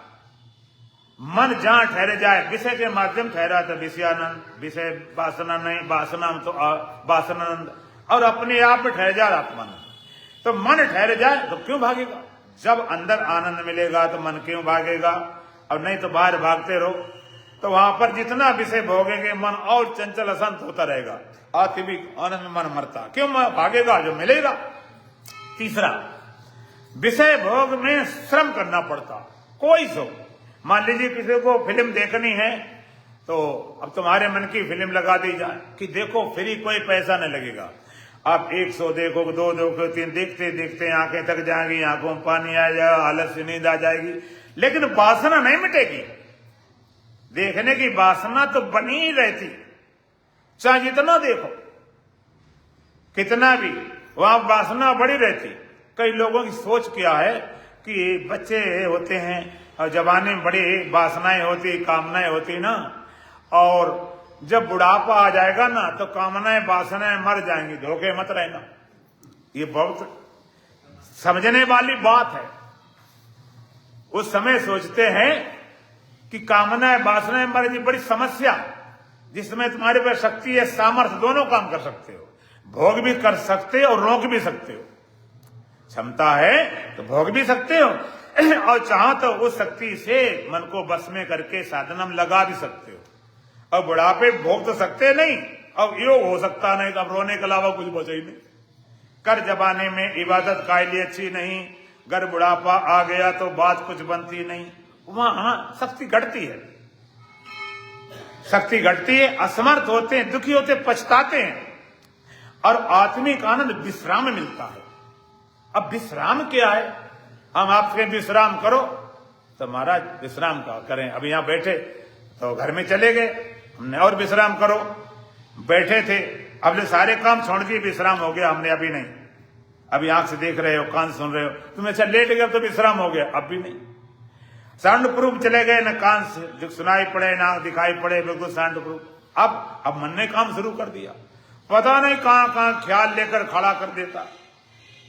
मन जहां ठहरे जाए, विषय के माध्यम ठहरा तो विषयानंद, विषय वासना नहीं, वासना तो वासनानंद, और अपने आप में ठहर जाए आत्मानंद। तो मन ठहर जाए तो क्यों भागेगा? जब अंदर आनंद मिलेगा तो मन क्यों भागेगा? और नहीं तो बाहर भागते रहो तो वहां पर जितना विषय भोगेंगे मन और चंचल अशांत होता रहेगा। आत्मिक आनंद में मन मरता, क्यों भागेगा? जो मिलेगा। तीसरा, विषय भोग में श्रम करना पड़ता। कोई सो, मान लीजिए किसी को फिल्म देखनी है तो अब तुम्हारे मन की फिल्म लगा दी जाए कि देखो फ्री, कोई पैसा नहीं लगेगा। आप 100 देखोगे, 2 देखोगे, 3, देखते देखते आंखें थक जाएंगी, आंखों में पानी आ जाएगा, आलस से नींद आ जाएगी, लेकिन वासना नहीं मिटेगी। देखने की वासना तो बनी ही रहती, चाहे जितना देखो, कितना भी, वहां वासना बड़ी रहती। कई लोगों की सोच क्या है कि बच्चे होते हैं और जवानी में बड़ी वासनाएं होती, कामनाएं होती ना, और जब बुढ़ापा आ जाएगा ना तो कामनाएं वासनाएं मर जाएंगी। धोखे मत रहना, ये बहुत समझने वाली बात है। उस समय सोचते हैं कि कामनाएं वासनाएं मर जाएंगी, बड़ी समस्या, जिसमें तुम्हारे पास शक्ति है, सामर्थ्य, दोनों काम कर सकते हो। भोग भी कर सकते हो और रोक भी सकते हो। क्षमता है तो भोग भी सकते हो, और चाहो तो उस शक्ति से मन को बस में करके साधना में लगा भी सकते हो। और बुढ़ापे भोग तो सकते नहीं, और योग हो सकता नहीं, तो अब रोने के अलावा कुछ बचा ही नहीं। कर जमाने में इबादत काय लिए अच्छी नहीं, अगर बुढ़ापा आ गया तो बात कुछ बनती नहीं। वहां शक्ति घटती है, शक्ति घटती है, असमर्थ होते हैं, दुखी होते, पछताते हैं, और आत्मिक आनंद विश्राम में मिलता है। अब विश्राम क्या है? हम आपसे विश्राम करो तो महाराज विश्राम का करें। अब यहां बैठे तो घर में चले गए, हमने और विश्राम करो, बैठे थे, अब जो सारे काम छोड़ दिए, विश्राम हो गया। हमने अभी नहीं, अभी आंख से देख रहे हो, कान सुन रहे हो, तुम्हें अच्छा लेट गया तो विश्राम हो गया, अब भी नहीं। साउंड प्रूफ चले गए, न कान से जो सुनाई पड़े, ना दिखाई पड़े, बिल्कुल साउंड प्रूफ। अब मन ने काम शुरू कर दिया, पता नहीं कहां कहां ख्याल लेकर खड़ा कर देता।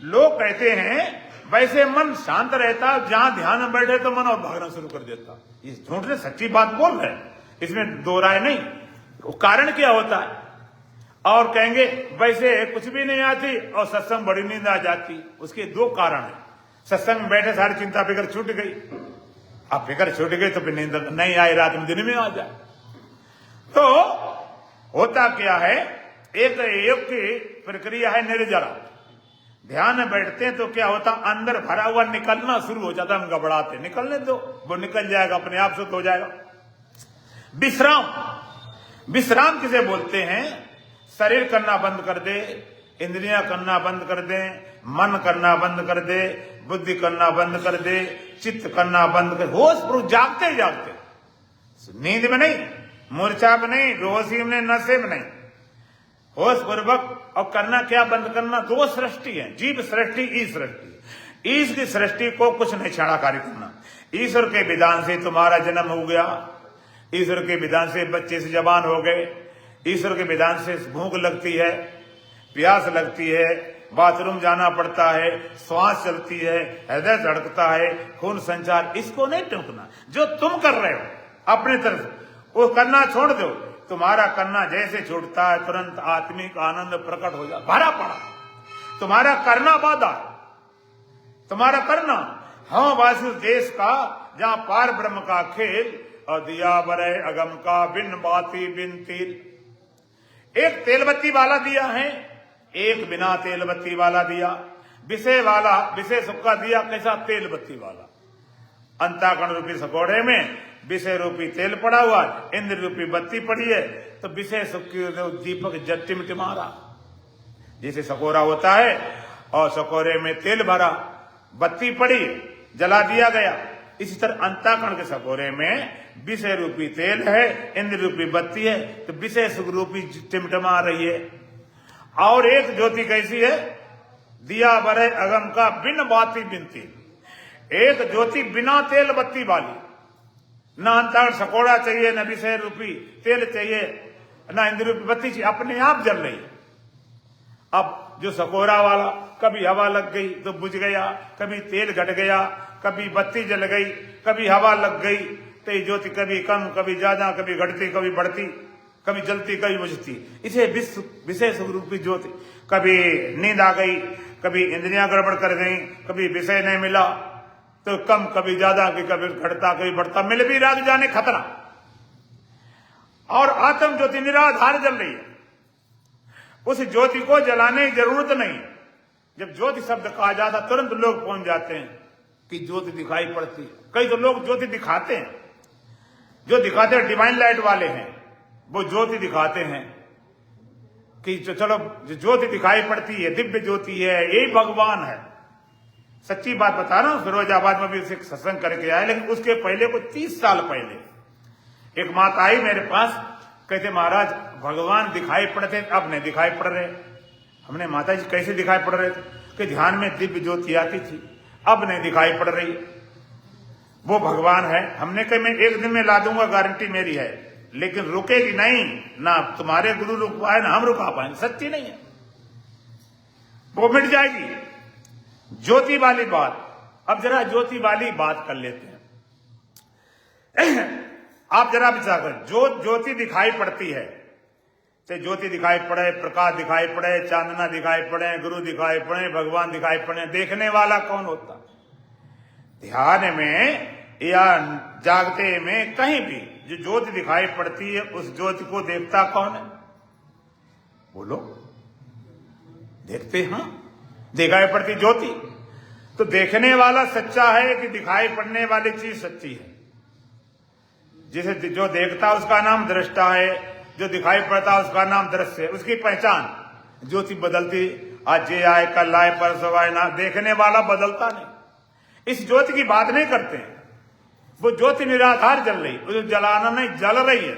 लोग कहते हैं वैसे मन शांत रहता, जहां ध्यान में बैठे तो मन और भागना शुरू कर देता। ये झूठ से सच्ची बात बोल रहे हैं, इसमें दो राय नहीं। कारण क्या होता है? और कहेंगे वैसे कुछ भी नहीं आती और सत्संग बड़ी नींद आ जाती। उसके दो कारण है। सत्संग में बैठे सारी चिंता फिक्र छूट गई, अब फिक्र छूट गई तो फिर नींद नहीं आई, रात में दिन में आ जाए। तो होता क्या है, एक योग की प्रक्रिया है निर्जरा। ध्यान में बैठते हैं तो क्या होता, अंदर भरा हुआ निकलना शुरू हो जाता, हम घबराते, निकलने दो, वो निकल जाएगा अपने आप से, तो हो जाएगा। विश्राम, विश्राम किसे बोलते हैं? शरीर करना बंद कर दे, इंद्रियां करना बंद कर दे, मन करना बंद कर दे, बुद्धि करना बंद कर दे, चित्त करना बंद कर, होश पूर्वक जागते जागते, नींद में नहीं, मूर्छा में नहीं, बेहोशी में नहीं, नशे में नहीं, होश पूर्वक। और करना क्या बंद करना? दो सृष्टि है, जीव सृष्टि, ईश सृष्टि। ईश की सृष्टि को कुछ नहीं छेड़ाकारी करना। ईश्वर के विधान से तुम्हारा जन्म हो गया, ईश्वर के विधान से बच्चे से जवान हो गए, ईश्वर के विधान से भूख लगती है, प्यास लगती है, बाथरूम जाना पड़ता है, श्वास चलती है, हृदय धड़कता है, खून संचार, इसको नहीं टूटना। जो तुम कर रहे हो अपनी तरफ से वो करना छोड़ दो। तुम्हारा करना जैसे छूटता है तुरंत आत्मिक आनंद प्रकट हो जाता, भरा पड़ा। तुम्हारा करना बाधा, तुम्हारा करना हाँ वासु देश का जहां पार ब्रह्म का खेल, और दिया बरे अगम का बिन बाती बिन तेल। एक तेल बत्ती वाला दिया है, एक बिना तेल बत्ती वाला दिया। विषय वाला विषय सुख का दिया कैसा? तेल बत्ती वाला। अंताकरण रूपी सकोड़े में विषय रूपी तेल पड़ा हुआ, इंद्र रूपी बत्ती पड़ी है, तो विषय सुख की दीपक जट टिमटिमा। जैसे सकोरा होता है और सकोरे में तेल भरा, बत्ती पड़ी, जला दिया गया, इसी तरह अंताकरण के सकोरे में विषय रूपी तेल है, इंद्र रूपी बत्ती है, तो विषय सुख रूपी टिमटिमा रही है। और एक ज्योति कैसी है? दिया बरे अगम का बिन बाती बिन तेल। एक ज्योति बिना तेल बत्ती वाली, न अंताकरण सकोड़ा चाहिए, न विषय रूपी तेल चाहिए, न इंद्र रूपी बत्ती चाहिए, अपने आप जल रही है। अब जो सकोरा वाला, कभी हवा लग गई तो बुझ गया, कभी तेल घट गया, कभी बत्ती जल गई, कभी हवा लग गई, तो ये ज्योति कभी कम, कभी ज्यादा, कभी घटती, कभी बढ़ती, कभी जलती, कभी बुझती। इसे विषय सुख रूपी ज्योति। कभी नींद आ गई, कभी इंद्रियां गड़बड़ कर गई, कभी विषय नहीं मिला तो कम, कभी ज्यादा, कभी घटता, कभी बढ़ता, मिल भी रहा जाने खतरा। और आत्म ज्योति निराधार जल रही है, उस ज्योति को जलाने की जरूरत नहीं। जब ज्योति शब्द कहा जाता तुरंत लोग पहुंच जाते हैं कि ज्योति दिखाई पड़ती है। कई तो लोग ज्योति दिखाते हैं, जो दिखाते हैं डिवाइन लाइट वाले हैं, वो ज्योति दिखाते हैं कि चलो ज्योति दिखाई पड़ती है, दिव्य ज्योति है, यही भगवान है। सच्ची बात बता रहा हूं, फिरोजाबाद में भी उसे सत्संग करके आए, लेकिन उसके पहले को 30 साल पहले एक माता आई मेरे पास, कहते महाराज भगवान दिखाई पड़ते, अब नहीं दिखाई पड़ रहे। हमने माता जी कैसे दिखाई पड़ रहे थे? कि ध्यान में दिव्य ज्योति आती थी, अब नहीं दिखाई पड़ रही। वो भगवान है। हमने कहा मैं एक दिन में ला दूंगा, गारंटी मेरी है, लेकिन रुकेगी नहीं, ना तुम्हारे गुरु रुक पाए ना हम रुका पाए। सच्ची नहीं है, वो मिट जाएगी। ज्योति वाली बात, अब जरा ज्योति वाली बात कर लेते हैं। आप जरा विचार करें, जो ज्योति दिखाई पड़ती है, चाहे ज्योति दिखाई पड़े, प्रकाश दिखाई पड़े, चांदना दिखाई पड़े, गुरु दिखाई पड़े, भगवान दिखाई पड़े, देखने वाला कौन होता? ध्यान में या जागते में कहीं भी जो ज्योति दिखाई पड़ती है, उस ज्योति को देखता कौन है? बोलो, देखते हैं दिखाई पड़ती ज्योति, तो देखने वाला सच्चा है कि दिखाई पड़ने वाली चीज सच्ची है? जिसे जो देखता उसका नाम दृष्टा है, जो दिखाई पड़ता उसका नाम दृश्य है। उसकी पहचान ज्योति बदलती, आज ये आए, कल आए, परसों आए, ना देखने वाला बदलता नहीं। इस ज्योति की बात नहीं करते हैं। वो ज्योति निराधार जल रही, वो जलाना नहीं, जल रही है।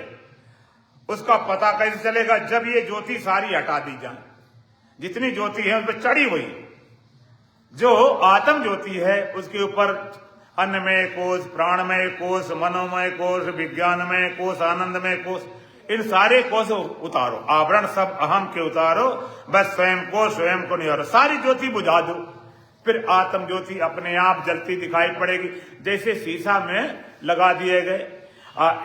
उसका पता कैसे चलेगा? जब ये ज्योति सारी हटा दी जाए, जितनी ज्योति है उस पर चढ़ी हुई जो आत्म ज्योति है, उसके ऊपर अन्नमय कोश, प्राणमय कोश, मनोमय कोश, विज्ञानमय कोश, आनंदमय कोश, इन सारे कोश उतारो, आवरण सब अहम के उतारो, बस स्वयं को नहीं, और सारी ज्योति बुझा दो, फिर आत्म ज्योति अपने आप जलती दिखाई पड़ेगी। जैसे शीशा में लगा दिए गए,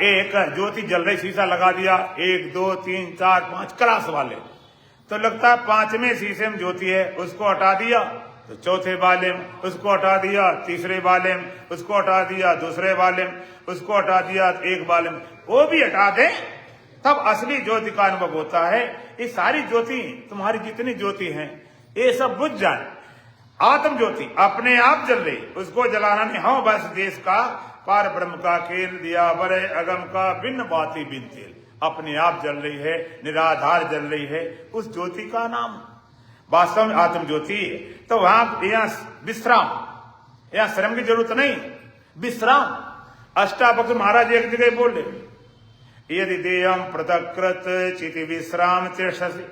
एक ज्योति जल रही, शीशा लगा दिया, 1 2 3 4 5 क्लास वाले, तो लगता है 5वें शीशे में ज्योति है, उसको हटा दिया तो चौथे वाले में, उसको हटा दिया तीसरे वाले में, उसको हटा दिया दूसरे वाले में, उसको हटा दिया एक वाले में, वो भी हटा दे तब असली ज्योति का अनुभव होता है। ये सारी ज्योति, तुम्हारी जितनी ज्योति हैं, ये सब बुझ जाए। आत्म ज्योति अपने आप जल रही, उसको जलाना नहीं। हाँ बस देश का पार ब्रह्म का खेल, दिया बरे अगम का बिन बाती बिन तेल, अपने आप जल रही है, निराधार जल रही है। उस ज्योति का नाम वास्तव में आत्म ज्योति है। तो वहां यहाँ विश्राम, यहाँ श्रम की जरूरत नहीं, विश्राम। अष्टावक्र महाराज एक जगह बोल रहे, यदि देयम पृथकृत चिति विश्राम तिष्ठसि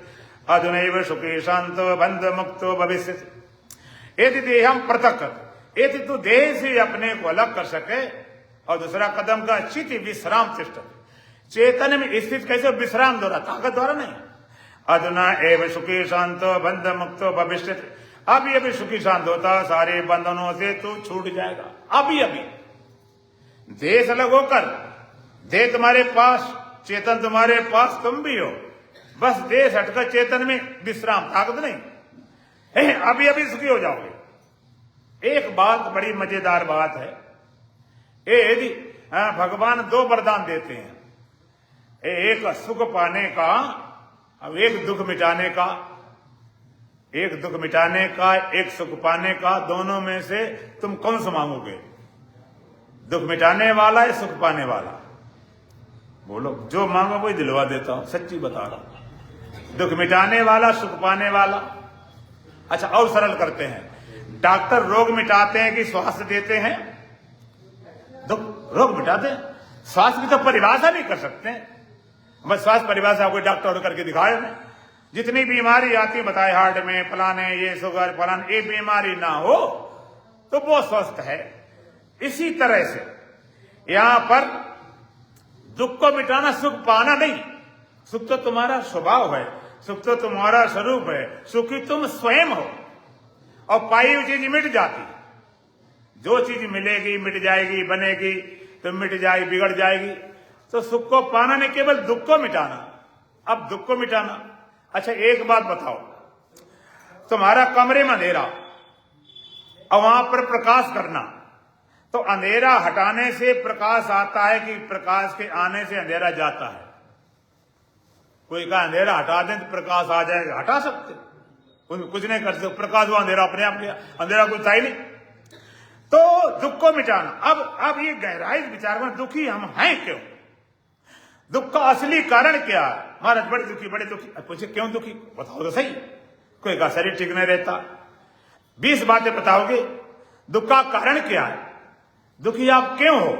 अधुनैव सुखे शांतो बंध मुक्तो भविष्यसि। यदि देहम पृथकृत, यदि तू देह से अपने को अलग कर सके, और दूसरा कदम का चिति विश्राम तिष्ठति, चेतन में स्थित कैसे? विश्राम द्वारा, ताकत द्वारा नहीं। अधुना एवं सुखी शांतो बंध मुक्तो भविष्यति, अभी अभी सुखी शांत होता, सारे बंधनों से तू छूट जाएगा। अभी अभी देश अलग होकर, देह तुम्हारे पास, चेतन तुम्हारे पास, तुम भी हो, बस देश हटकर चेतन में विश्राम, ताकत नहीं। अभी अभी सुखी हो जाओगे। एक बात बड़ी मजेदार बात है, यदि भगवान दो वरदान देते हैं, एक सुख पाने का, अब एक दुख मिटाने का, एक दुख मिटाने का, एक सुख पाने का, दोनों में से तुम कौन सा मांगोगे? दुख मिटाने वाला या सुख पाने वाला? बोलो, जो मांगो वही दिलवा देता हूं, सच्ची बता रहा हूं। दुख मिटाने वाला, सुख पाने वाला। अच्छा, और सरल करते हैं, डॉक्टर रोग मिटाते हैं कि स्वास्थ्य देते हैं? रोग मिटाते हैं। स्वास्थ्य की तो परिभाषा नहीं कर सकते, बस स्वास्थ्य परिभाषा कोई डॉक्टर करके दिखाए हमें। जितनी बीमारी आती बताए, हार्ट में फलाने, ये शुगर फलाने, ये बीमारी ना हो तो वो स्वस्थ है। इसी तरह से यहां पर दुख को मिटाना, सुख पाना नहीं। सुख तो तुम्हारा स्वभाव है, सुख तो तुम्हारा स्वरूप है, सुखी तुम स्वयं हो। और पाई हुई चीज मिट जाती, जो चीज मिलेगी मिट जाएगी, बनेगी तो मिट जाएगी, बिगड़ जाएगी। तो सुख को पाना नहीं, केवल दुख को मिटाना। अब दुख को मिटाना, अच्छा एक बात बताओ, तुम्हारा कमरे में अंधेरा और वहां पर प्रकाश करना, तो अंधेरा हटाने से प्रकाश आता है कि प्रकाश के आने से अंधेरा जाता है? कोई का अंधेरा हटा दें तो प्रकाश आ जाएगा, हटा सकते, कुछ नहीं कर सकते, प्रकाश वो अंधेरा अपने आप गया, अंधेरा कुछ था ही नहीं। तो दुख को मिटाना। अब ये गहराई विचार में, दुखी हम हैं क्यों? दुख का असली कारण क्या है? महाराज बड़े दुखी, बड़े दुखी। पूछे क्यों दुखी, बताओ तो सही। कोई का शरीर ठीक नहीं रहता, 20 बातें बताओगे, दुख का कारण क्या है, दुखी आप क्यों हो?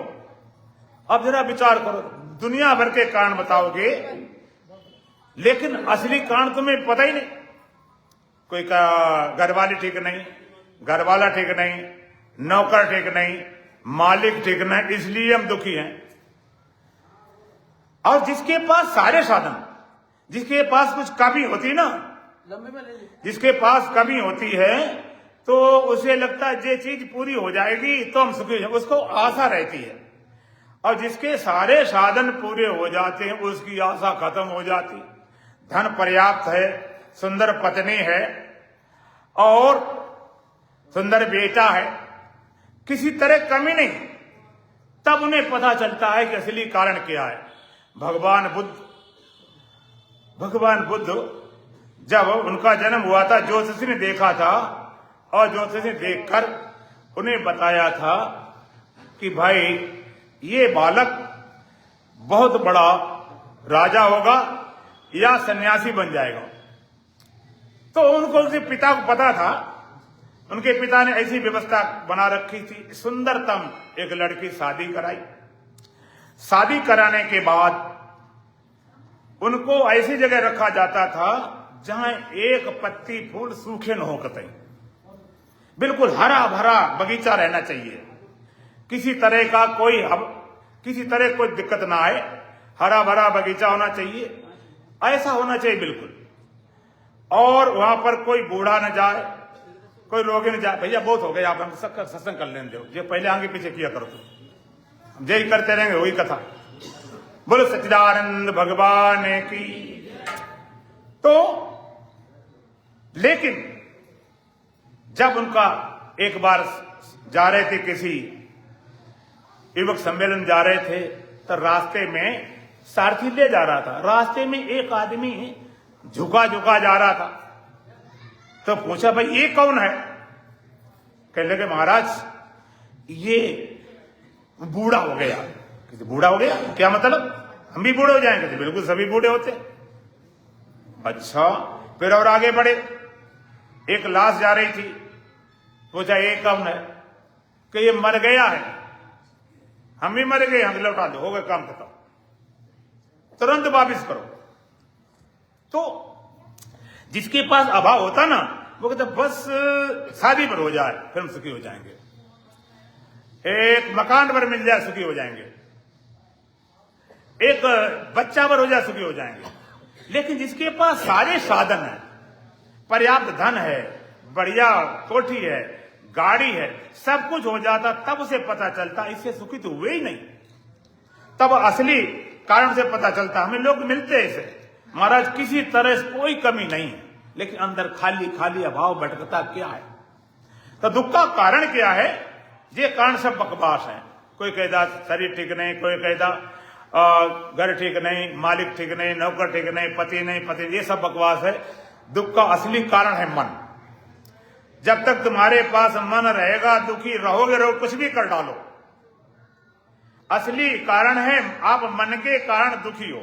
अब जरा विचार करो, दुनिया भर के कारण बताओगे, लेकिन असली कारण तुम्हें पता ही नहीं। कोई का घरवाली ठीक नहीं, घरवाला ठीक नहीं, नौकर ठीक नहीं, मालिक ठीक नहीं, इसलिए हम दुखी हैं। और जिसके पास सारे साधन, जिसके पास कुछ कमी होती ना, जिसके पास कमी होती है, तो उसे लगता है ये चीज पूरी हो जाएगी तो हम सुखी हो जाएंगे, उसको आशा रहती है। और जिसके सारे साधन पूरे हो जाते हैं, उसकी आशा खत्म हो जाती। धन पर्याप्त है, सुंदर पत्नी है और सुंदर बेटा है, किसी तरह कमी नहीं, तब उन्हें पता चलता है कि असली कारण क्या है। भगवान बुद्ध जब उनका जन्म हुआ था, ज्योतिषी ने देखा था और ज्योतिषी ने देखकर उन्हें बताया था कि भाई ये बालक बहुत बड़ा राजा होगा या सन्यासी बन जाएगा। तो उनको उसके पिता को पता था, उनके पिता ने ऐसी व्यवस्था बना रखी थी, सुंदरतम एक लड़की शादी कराई। शादी कराने के बाद उनको ऐसी जगह रखा जाता था जहां एक पत्ती फूल सूखे न हो, कतई बिल्कुल हरा भरा बगीचा रहना चाहिए, किसी तरह कोई दिक्कत ना आए, हरा भरा बगीचा होना चाहिए, ऐसा होना चाहिए बिल्कुल। और वहां पर कोई बूढ़ा न जाए, कोई रोगी न जाए। भैया बहुत हो गया, आप हमको सत्संग कर लेने दो, जो पहले आगे पीछे किया करो, हम यही करते रहेंगे, वही कथा। बोलो सच्चिदानंद भगवान की। तो लेकिन जब उनका एक बार जा रहे थे, किसी युवक सम्मेलन जा रहे थे, तो रास्ते में सारथी ले जा रहा था, रास्ते में एक आदमी झुका झुका जा रहा था। तो पूछा भाई ये कौन है? कहने लगे महाराज ये बूढ़ा हो गया। कहते बूढ़ा हो गया क्या मतलब? हम भी बूढ़े हो जाएंगे? कहते बिल्कुल सभी बूढ़े होते। अच्छा, फिर और आगे बढ़े, एक लाश जा रही थी, पूछा ये कौन है? कि ये मर गया है। हम भी मर गए, हम लौटा दो, हो गया काम खत्म, तुरंत वापिस करो। तो जिसके पास अभाव होता ना, वो कहता बस शादी पर हो जाए फिर हम सुखी हो जाएंगे, एक मकान पर मिल जाए सुखी हो जाएंगे। एक बच्चा भर हो जाए सुखी हो जाएंगे। लेकिन जिसके पास सारे साधन है, पर्याप्त धन है, बढ़िया कोठी है, गाड़ी है, सब कुछ हो जाता, तब उसे पता चलता इससे सुखी तो हुए ही नहीं। तब असली कारण से पता चलता। हमें लोग मिलते ऐसे, महाराज किसी तरह से कोई कमी नहीं है, लेकिन अंदर खाली खाली अभाव भटकता क्या है। तो दुख का कारण क्या है? ये कारण सब बकवास है। कोई कहता शरीर ठीक नहीं, कोई कहता घर ठीक नहीं, मालिक ठीक नहीं, नौकर ठीक नहीं, पति नहीं, पति, ये सब बकवास है। दुख का असली कारण है मन। जब तक तुम्हारे पास मन रहेगा दुखी रहोगे, कुछ भी कर डालो। असली कारण है आप मन के कारण दुखी हो।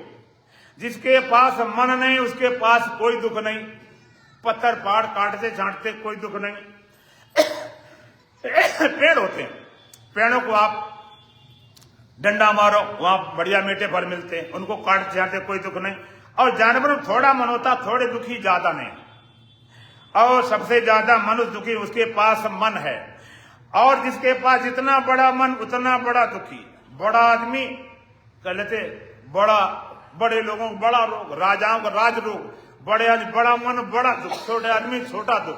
जिसके पास मन नहीं उसके पास कोई दुख नहीं। पत्थर पहाड़ काटते छांटते कोई दुख नहीं। पेड़ होते हैं, पेड़ों को आप डंडा मारो, वहां बढ़िया मीठे फल मिलते हैं, उनको काटते छांटते कोई दुख नहीं। और जानवर में थोड़ा मन होता, थोड़े दुखी ज्यादा नहीं। और सबसे ज्यादा मनुष्य दुखी उसके पास मन है। और जिसके पास जितना बड़ा मन उतना बड़ा दुखी। बड़ा आदमी कहते बड़ा, बड़े लोगों को बड़ा रोग, राजाओं का राज रोग, बड़े आदमी बड़ा मन बड़ा दुख, छोटे आदमी छोटा दुख।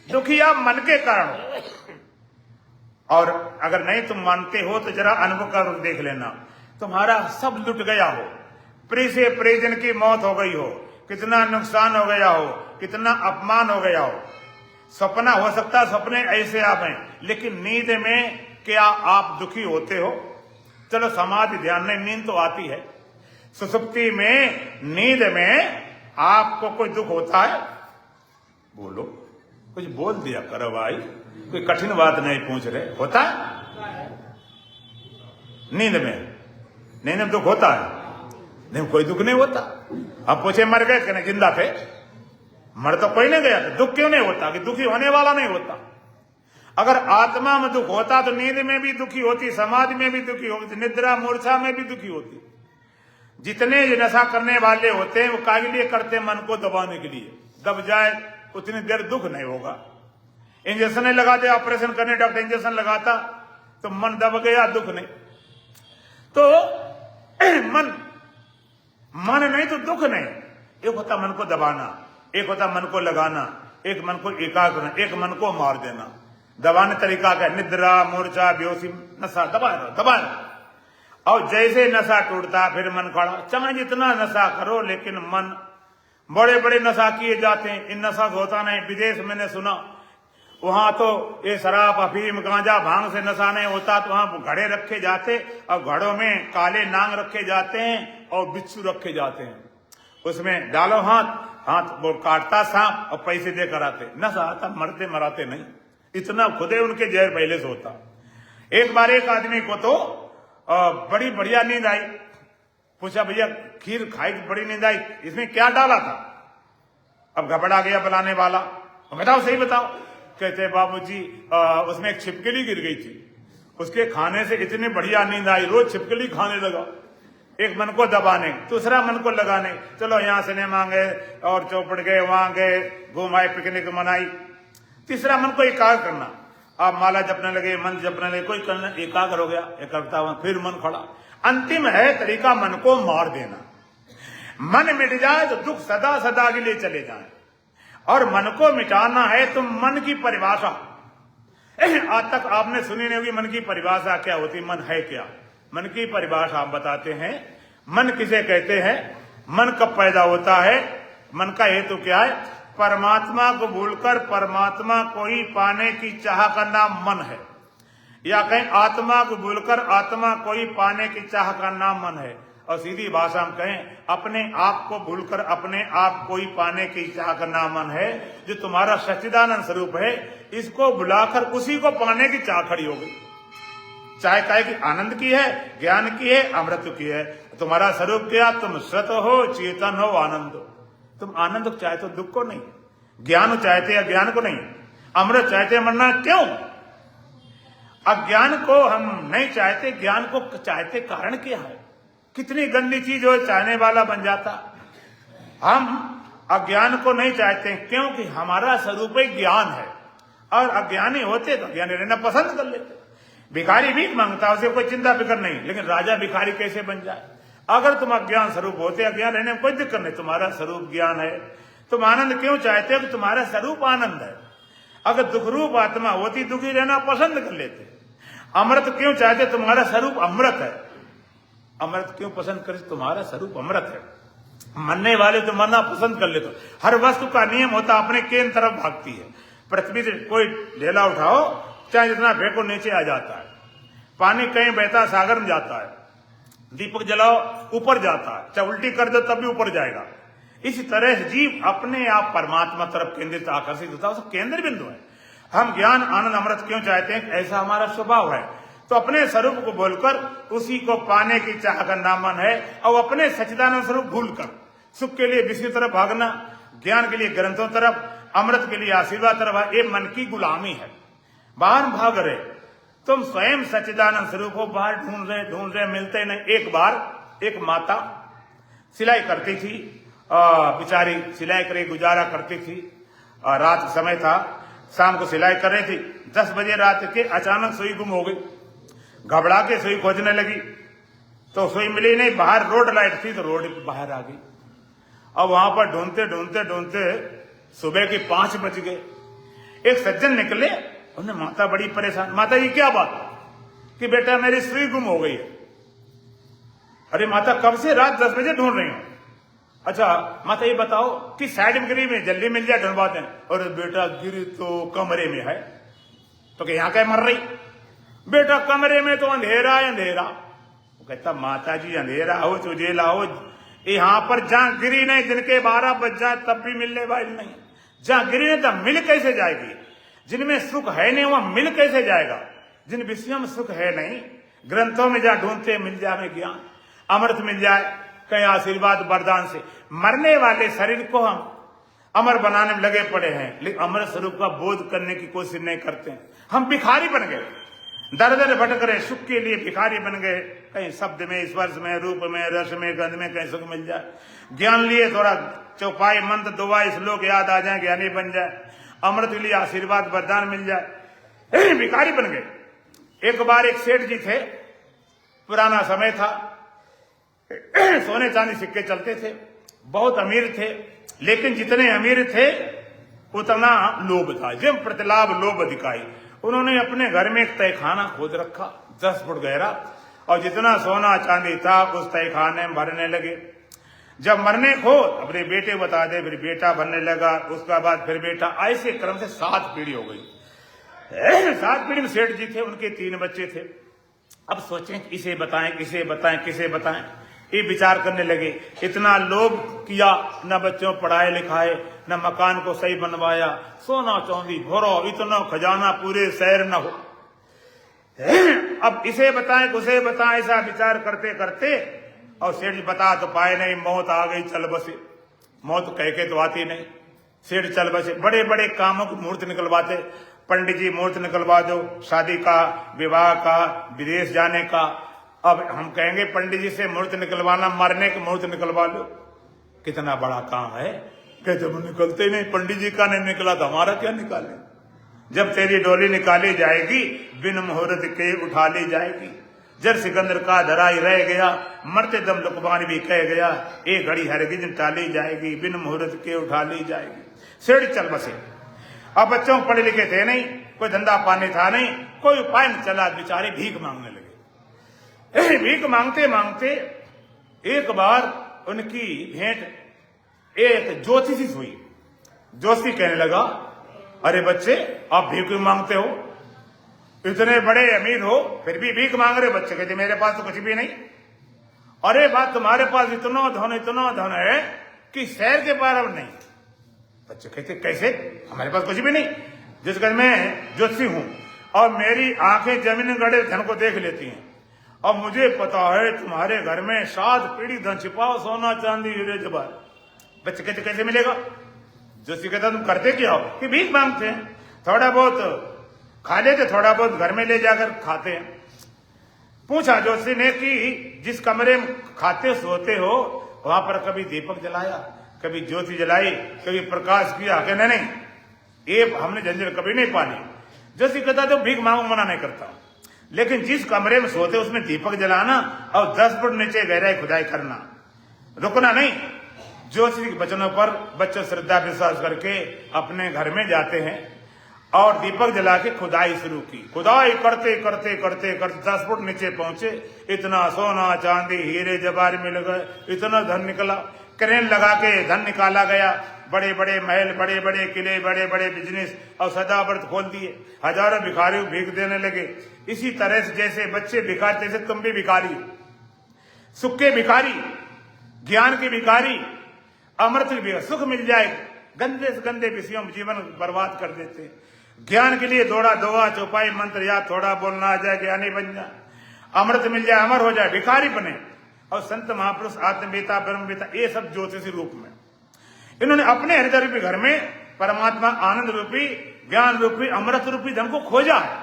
दुखी आप मन के कारण हो। और अगर नहीं तुम मानते हो तो जरा अनुभव कर देख लेना, तुम्हारा सब लुट गया हो, प्रिय से प्रियजन की मौत हो गई हो, कितना नुकसान हो गया हो, कितना अपमान हो गया हो। सपना हो सकता, सपने ऐसे आप हैं, लेकिन नींद में क्या आप दुखी होते हो? चलो समाधि ध्यान में नींद तो आती है, सुसुप्ति में नींद में आपको कोई दुख होता है? बोलो, कुछ बोल दिया करो भाई, कोई कठिन बात नहीं पूछ रहे। होता है नींद में दुख होता है? नहीं, कोई दुख नहीं होता। अब पूछे मर गए कि नहीं, जिंदा थे? मर तो कोई नहीं गया, तो दुख क्यों नहीं होता? कि दुखी होने वाला नहीं होता। अगर आत्मा में दुख होता तो नींद में भी दुखी होती, समाधि में भी दुखी होती, निद्रा मूर्छा में भी दुखी होती। जितने नशा करने वाले होते हैं वो काहे लिए करते हैं? मन को दबाने के लिए। दब जाए उतनी देर दुख नहीं होगा। इंजेक्शन नहीं लगाते, ऑपरेशन करने डॉक्टर इंजेक्शन लगाता तो मन दब गया, दुख नहीं। तो मन नहीं तो दुख नहीं। एक होता मन को दबाना, एक होता मन को लगाना, एक मन को एकाग्र करना, एक मन को मार देना। दबाने तरीका क्या? निद्रा मूर्छा बेहोशी नशा दबा रहा। और जैसे नशा टूटता फिर मन खड़ा। चाहे जितना नशा करो, लेकिन मन, बड़े बड़े नशा किए जाते हैं, इन नशा होता नहीं। विदेश मैंने सुना, वहां तो ये शराब अफीम गांजा भांग से नशा नहीं होता, तो वहां घड़े रखे जाते और घड़ों में काले नांग रखे जाते हैं और बिच्छू रखे जाते हैं। उसमें डालो हाथ वो काटता सांप और पैसे देकर आते। नशा आता, मरते मराते नहीं। इतना खुदे उनके जहर पहले से होता। एक बार एक आदमी को तो बड़ी बढ़िया नींद आई। पूछा भैया खीर खाई, बड़ी नींद आई, इसमें क्या डाला था? अब घबरा गया बनाने वाला, बताओ सही बताओ। कहते बाबूजी उसमें एक छिपकली गिर गई थी, उसके खाने से इतनी बढ़िया नींद आई, रोज छिपकली खाने लगा। एक मन को दबाने, दूसरा मन को लगाने। चलो यहाँ सिनेमा गए और चौपड़ गए, वहां गए, घुमाए, पिकनिक मनाई। तीसरा मन को एकाग्र करना। आप माला जपने लगे, मन जपने लगे, कोई करना एकाग्र हो गया, एकाग्रता फिर मन खड़ा। अंतिम है तरीका मन को मार देना। मन मिट जाए तो दुख सदा सदा के लिए चले जाए। और मन को मिटाना है तो मन की परिभाषा, आज तक आपने सुनी नहीं होगी मन की परिभाषा क्या होती, मन है क्या? मन की परिभाषा हम बताते हैं। मन किसे कहते हैं? मन कब पैदा होता है? मन का हेतु क्या है? परमात्मा को भूलकर परमात्मा को ही पाने की चाह का नाम मन है। या कहीं आत्मा को भूलकर आत्मा को ही पाने की चाह का नाम मन है। और सीधी भाषा में कहें, अपने आप को भूलकर अपने आप को ही पाने की चाह का नाम मन है। जो तुम्हारा सच्चिदानंद स्वरूप है, इसको भुलाकर उसी को पाने की चाह खड़ी हो गई। चाहे कहे कि आनंद की है, ज्ञान की है, अमृत की है। तुम्हारा स्वरूप क्या? तुम सत हो, चेतन हो, आनंद हो। तुम आनंद को चाहते हो, दुख को नहीं। ज्ञान चाहते या ज्ञान को नहीं। अमृत चाहते मरना क्यों? अज्ञान को हम नहीं चाहते, ज्ञान को चाहते, कारण क्या है? कितनी गंदी चीज हो, चाहने वाला बन जाता। हम अज्ञान को नहीं चाहते क्योंकि हमारा स्वरूप ही ज्ञान है। और अज्ञानी होते तो अज्ञानी रहना पसंद कर लेते। भिखारी भीख मांगता, उसे कोई चिंता फिक्र नहीं, लेकिन राजा भिखारी कैसे बन जाए? अगर तुम अज्ञान स्वरूप होते, अज्ञान रहने में कोई दिक्कत नहीं, तुम्हारा स्वरूप ज्ञान है, तुम आनंद क्यों चाहते हो? कि तुम्हारा स्वरूप आनंद है। अगर दुख रूप आत्मा होती दुखी रहना पसंद कर लेते। अमृत क्यों चाहते? तुम्हारा स्वरूप अमृत है। अमृत क्यों पसंद करे? तुम्हारा स्वरूप अमृत है। मरने वाले तो मरना पसंद कर लेते। हर वस्तु का नियम होता अपने केंद्र तरफ भागती है। पृथ्वी से कोई ढेला उठाओ, चाहे जितना फेंको नीचे आ जाता है। पानी कहीं बहता सागर में जाता है। दीपक जलाओ ऊपर जाता है, चाहे उल्टी कर दो तब भी ऊपर जाएगा। इसी तरह जीव अपने आप परमात्मा तरफ केंद्रित आकर्षित होता है, उसका केंद्र बिंदु है। हम ज्ञान आनंद अमृत क्यों चाहते हैं? ऐसा हमारा स्वभाव है। तो अपने स्वरूप को बोलकर उसी को पाने की चाह का नामन है, और अपने सच्चिदानंद स्वरूप भूलकर सुख के लिए विषय तरफ भागना, ज्ञान के लिए ग्रंथों तरफ, अमृत के लिए आशीर्वाद तरफ, ये मन की गुलामी है। बाहर भाग रहे, तुम स्वयं सच्चिदानंद स्वरूप हो, बाहर ढूंढ रहे मिलते नहीं। एक बार एक माता सिलाई करती थी, बेचारी सिलाई करे गुजारा करती थी। रात समय था, शाम को सिलाई कर रही थी। 10 बजे रात के अचानक सुई गुम हो गई। घबरा के सुई खोजने लगी तो सुई मिली नहीं। बाहर रोड लाइट थी तो रोड बाहर आ गई। अब वहां पर ढूंढते ढूंढते ढूंढते सुबह के 5 बज गए। एक सज्जन निकले, उन्हें माता बड़ी परेशान। माता ये क्या बात? कि बेटा मेरी सुई गुम हो गई है। अरे माता कब से? रात 10 बजे ढूंढ रही हूं। अच्छा माता ये बताओ कि साइड में गिरी में जल्दी मिल जाए, ढूंढवाते हैं। और बेटा गिरी तो कमरे में है। तो क्या यहाँ क्या मर रही? बेटा कमरे में तो अंधेरा है, अंधेरा। वो कहता माता जी अंधेरा हो तुझे लाओ, यहाँ पर जहां गिरी नहीं दिन के 12 बज जाए तब भी मिलने वाली नहीं। जहां गिरी नहीं तब मिल कैसे जाएगी? जिनमें सुख है नहीं वहां मिल कैसे जाएगा? जिन विषयों में सुख है नहीं, ग्रंथों में जहां ढूंढते मिल जाए ज्ञान, अमृत मिल जाए कहीं आशीर्वाद वरदान से। मरने वाले शरीर को हम अमर बनाने में लगे पड़े हैं, लेकिन अमर स्वरूप का बोध करने की कोशिश नहीं करते हैं। हम भिखारी बन गए, दर दर भटक रहे, सुख के लिए भिखारी बन गए। कहीं शब्द में, स्पर्श में, रूप में, रस में, गंध में कहीं सुख मिल जाए। ज्ञान लिए थोड़ा चौपाई मंत्र दुआ श्लोक याद आ जाए, ज्ञानी बन जाए। अमृत के लिए आशीर्वाद वरदान मिल जाए, भिखारी बन गए। एक बार एक सेठ जी थे, पुराना समय था, सोने चांदी सिक्के चलते थे, बहुत अमीर थे। लेकिन जितने अमीर थे उतना लोभ था, जब प्रतिलाभ लोभ दिखाई। उन्होंने अपने घर में एक तहखाना खोद रखा 10 फुट गहरा, और जितना सोना चांदी था उस तहखाने में भरने लगे। जब मरने को अपने बेटे बता दे, फिर बेटा भरने लगा, उसका बाद फिर बेटा, ऐसे क्रम से 7 पीढ़ी हो गई। 7 पीढ़ी में सेठ जी थे, उनके 3 बच्चे थे। अब सोचें इसे बताएं, किसे बताएं, किसे बताएं, ये विचार करने लगे। इतना लोभ किया, न बच्चों पढ़ाए लिखाए, न मकान को सही बनवाया, सोना चांदी भरो, इतना खजाना पूरे शहर न हो। अब इसे बताएं, उसे बताएं, ऐसा विचार करते करते, और सेठ जी बता तो पाए नहीं, मौत आ गई, चल बसे। मौत कह के तो आती नहीं, सेठ चल बसे। बड़े बड़े कामों की मुहूर्त निकलवाते, पंडित जी मुहूर्त निकलवा दो, शादी का, विवाह का, विदेश जाने का। अब हम कहेंगे पंडित जी से मुहूर्त निकलवाना, मरने के मुहूर्त निकलवा लो, कितना बड़ा काम है। कहते वो निकलते ही नहीं, पंडित जी का नहीं निकला तो हमारा क्या निकाले? जब तेरी डोली निकाली जाएगी, बिन मुहूर्त के उठा ली जाएगी। जर सिकंदर का धरा ही रह गया, मरते दम लुकमान भी कह गया, एक घड़ी हरगिज टाली जाएगी, बिन मुहूर्त के उठा ली जाएगी। सेठ चल बसे। अब बच्चों पढ़े लिखे थे नहीं, कोई धंधा पानी था नहीं, कोई उपाय नहीं चला, बेचारे भीख मांगने लगे। भीख मांगते मांगते एक बार उनकी भेंट एक ज्योतिषी से हुई। ज्योतिषी कहने लगा, अरे बच्चे आप भीख मांगते हो, इतने बड़े अमीर हो फिर भी भीख मांग रहे। बच्चे कहते मेरे पास तो कुछ भी नहीं। अरे बात तुम्हारे पास इतना धन है कि शहर के पार अब नहीं। बच्चे कहते कैसे? हमारे पास कुछ भी नहीं। जिस घर में ज्योतिषी हूं और मेरी आंखें जमीन गड़े धन को देख लेती हैं, अब मुझे पता है तुम्हारे घर में 7 पीढ़ी धन छिपाओ, सोना चांदी हीरे जवाहर। बच्चे कहते कैसे मिलेगा? ज्योतिषी कहता तुम करते क्या हो? कि भीख मांगते हैं, थोड़ा बहुत खा लेते, थोड़ा बहुत घर में ले जाकर खाते हैं। पूछा ज्योतिषी ने कि जिस कमरे में खाते सोते हो वहां पर कभी दीपक जलाया, कभी ज्योति जलाई, कभी प्रकाश किया? कहने नहीं, ये हमने झंझट कभी नहीं पाली। ज्योतिषी कहता तो भीख मांगो मना नहीं करता। लेकिन जिस कमरे में सोते उसमें दीपक जलाना और 10 फुट नीचे गहराई खुदाई करना, रुकना नहीं। जोशी के वचनों पर बच्चे श्रद्धा विश्वास करके अपने घर में जाते हैं और दीपक जला के खुदाई शुरू की। खुदाई करते करते करते करते 10 फुट नीचे पहुंचे। इतना सोना चांदी हीरे जवाहर मिल गए, इतना धन निकला। क्रेन लगा के धन निकाला गया। बड़े बड़े महल, बड़े बड़े किले, बड़े बड़े बिजनेस और सदावर्त खोल दिए। हजारों भिखारी भीख देने लगे। इसी तरह से जैसे बच्चे भिखारी, जैसे तुम भी भिखारी, सुख के भिखारी, ज्ञान के भिखारी, अमृत के भिखारी। सुख मिल जाए, गंदे से गंदे विषयों में जीवन बर्बाद कर देते हैं। ज्ञान के लिए दौड़ा दोहा चौपाई मंत्र या थोड़ा बोलना आ जाए, ज्ञानी बन जाए। अमृत मिल जाए, अमर हो जाए, भिखारी बने। और संत महापुरुष, आत्मवेता, ब्रह्मवेता, ये सब ज्योतिषी रूप में इन्होंने अपने हृदय रूपी घर में परमात्मा आनंद रूपी, ज्ञान रूपी, अमृत रूपी धन को खोजा है।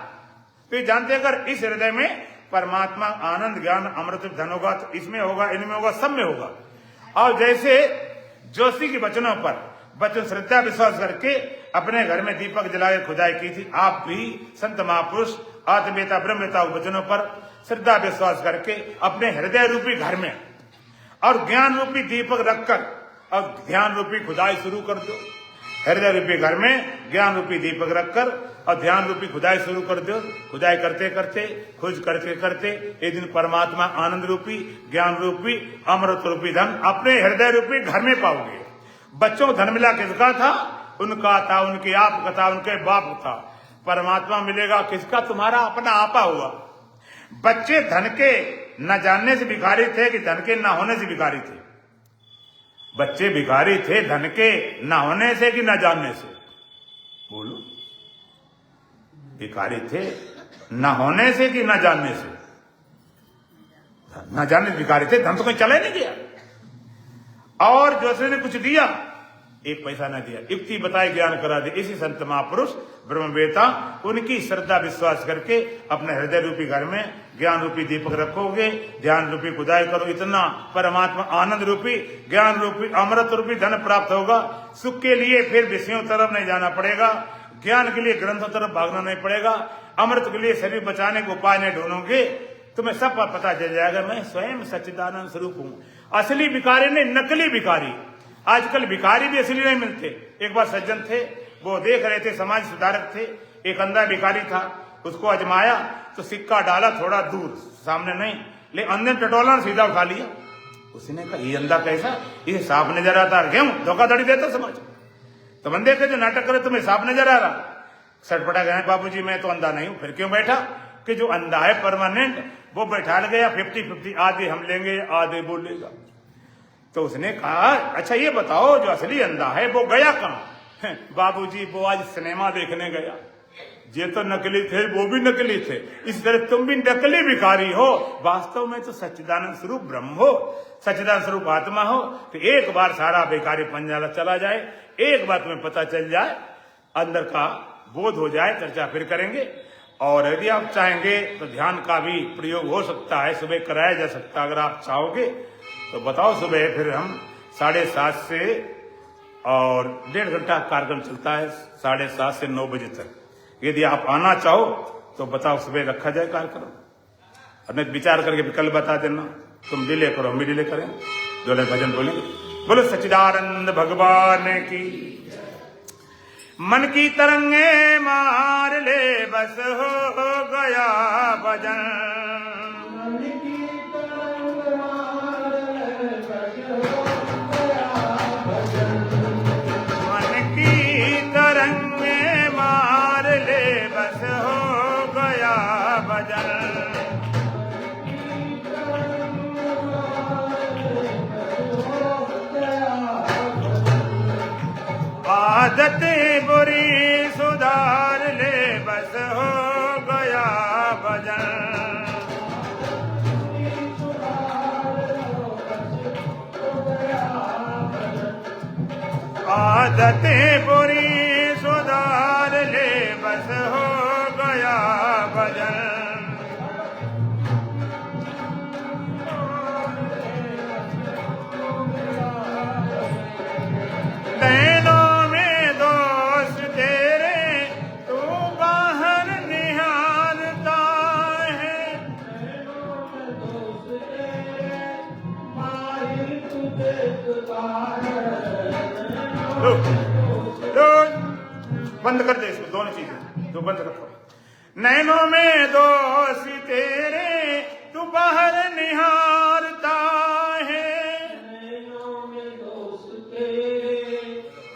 तो ये जानते हैं अगर इस हृदय में परमात्मा आनंद, ज्ञान, अमृत रूपी धन होगा तो इसमें होगा, इनमें होगा, सब में होगा। और जैसे जोशी के वचनों पर बच्चों श्रद्धा विश्वास करके अपने घर में दीपक जला के खुदाई की थी, आप भी संत महापुरुष, आत्मवेता, ब्रह्मवेता वचनों पर श्रद्धा विश्वास करके अपने हृदय रूपी घर में और ज्ञान रूपी दीपक रखकर और ध्यान रूपी खुदाई शुरू कर दो। हृदय रूपी घर में ज्ञान रूपी दीपक रखकर और ध्यान रूपी खुदाई शुरू कर दो। खुदाई करते करते, खोज करते करते एक दिन परमात्मा आनंद रूपी, ज्ञान रूपी, अमृत रूपी धन अपने हृदय रूपी घर में पाओगे। बच्चों को धन मिला किसका था? उनका था, उनके आप का था, उनके बाप था। परमात्मा मिलेगा किसका? तुम्हारा अपना आपा हुआ। बच्चे धन के न जानने से भिखारी थे कि धन के न होने से भिखारी थे? बच्चे भिखारी थे धन के न होने से कि न जानने से? बोलो। भिखारी थे न होने से कि न जानने से? न जानने से भिखारी थे, धन तो कहीं चला नहीं गया। और जोशी ने कुछ दिया, एक पैसा न दिया, युक्ति बताई, ज्ञान करा दी। इसी संत महापुरुष ब्रह्मवेता उनकी श्रद्धा विश्वास करके अपने हृदय रूपी घर में ज्ञान रूपी दीपक रखोगे, ध्यान रूपी खुदाई करो, इतना परमात्मा आनंद रूपी, ज्ञान रूपी, अमृत रूपी धन प्राप्त होगा। सुख के लिए फिर विषयों तरफ नहीं जाना पड़ेगा, ज्ञान के लिए ग्रंथों तरफ भागना नहीं पड़ेगा, अमृत के लिए शरीर बचाने के उपाय नहीं ढूंढोगे। तुम्हें सब पता चल जाएगा मैं स्वयं सच्चिदानंद स्वरूप हूं। असली भिखारी नहीं, नकली भिखारी। आजकल भिखारी भी असली नहीं मिलते। एक बार सज्जन थे, वो देख रहे थे, समाज सुधारक थे। एक अंधा भिखारी था, उसको आजमाया तो सिक्का डाला थोड़ा दूर, सामने नहीं, लेकिन अंधे टटोला सीधा उठा लिया। उसने कहा ये अंधा कैसा, इसे साफ नजर आता है, क्यों धोखाधड़ी देता समाज? तो बंदे के जो नाटक करे तुम्हें साफ नजर आ रहा, सटपटा गए बाबूजी मैं तो अंधा नहीं हूं। फिर क्यों बैठा? कि जो अंधा है परमानेंट वो बैठा गया 50-50, आधे हम लेंगे आधे वो लेगा। तो उसने कहा अच्छा ये बताओ जो असली अंधा है वो गया कहां? बाबूजी वो आज सिनेमा देखने गया। ये तो नकली थे, वो भी नकली थे, इस तरह तुम भी नकली भिखारी हो। वास्तव में तो सच्चिदानंद स्वरूप ब्रह्म हो, सच्चिदानंद स्वरूप आत्मा हो। तो एक बार सारा भिखारी पंजाला चला जाए, एक बार तुम्हें पता चल जाए, अंदर का बोध हो जाए, चर्चा फिर करेंगे। और यदि आप चाहेंगे तो ध्यान का भी प्रयोग हो सकता है, सुबह कराया जा सकता है। अगर आप चाहोगे तो बताओ, सुबह फिर हम 7:30 से और 1.5 घंटा कार्यक्रम चलता है, 7:30 से 9 बजे तक। यदि आप आना चाहो तो बताओ, सुबह रखा जाए कार्यक्रम। और नहीं विचार करके कल बता देना, तुम डिले करो हम भी डिले करें, दोनों भजन बोलेंगे। बोलो सच्चिदानंद भगवान की। मन की तरंगे मार ले बस हो गया भजन, मन की तरंगे मार ले बस हो गया भजन, मन की तरंगे मार ले बस हो गया भजन। आदतें बुरी सुधार ले बस हो गया भजन, आदतें बुरी सुधार ले बस हो गया भजन। बंद कर दे इसको, दोनों चीजें तो बंद रखो। नैनों में दोष तेरे तू बाहर निहारता है, नैनों में दोष तेरे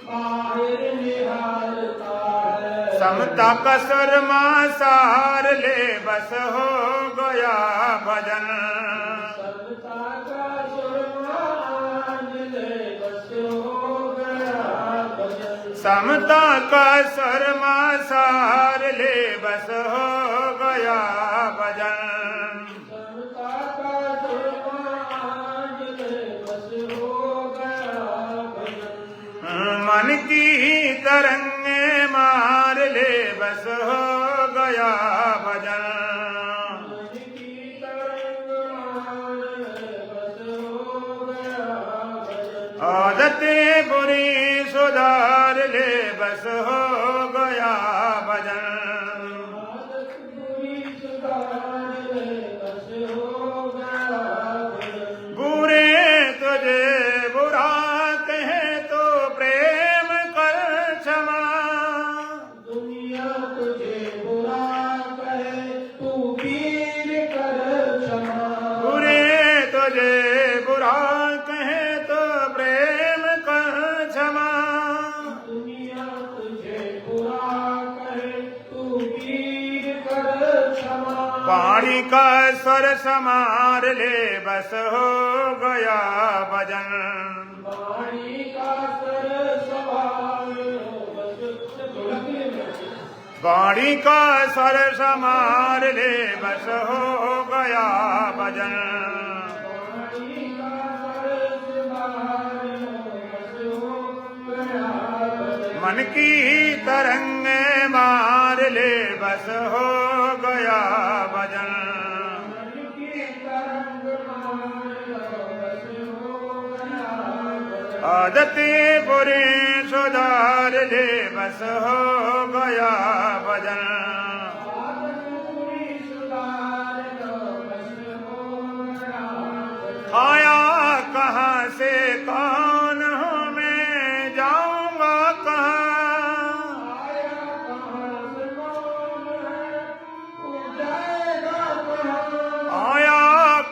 बाहर निहारता है। समता का शर्मा सार ले बस हो गया भजन, समता का शर्मा ले बस हो गया भजन। समता का शर्मा सार ले बस हो गया भजन। समता का शर्मा ले बस हो गया भजन। मन की तरंगे मार ले बस हो गया भजन। मन की तरंग मार ले बस हो गया भजन। आदतें बुरी सुधार ले बस हो गया भजन। आदत बुरी सुधार ले बस हो गया भजन। बुरे तुझे बुरा कहे तो प्रेम कर क्षमा, दुनिया तुझे बुरा कहे तू वीर कर क्षमा। बुरे तुझे बुरा कहे तो प्रेम कर क्षमा। दुनिया तुझे बुरा कहे तू वीर कर क्षमा। वाणी का स्वर समार ले बस हो गया भजन। वाणी का सर सवार बस ढोलक ले। वाणी का स्वर समार ले बस हो गया भजन। वाणी का सर सवार बस हो गया भजन। मन की तरंगे मार ले बस हो गया भजन। मन की तरंग मार बस हो गया भजन। आदतें बुरी सुधार ले बस हो गया भजन। आदत बुरी सुधार बस हो गया भजन। आया कहाँ से कौन हूँ मैं जाऊंगा कहाँ, आया कहाँ से कौन है तू जाएगा कहाँ। आया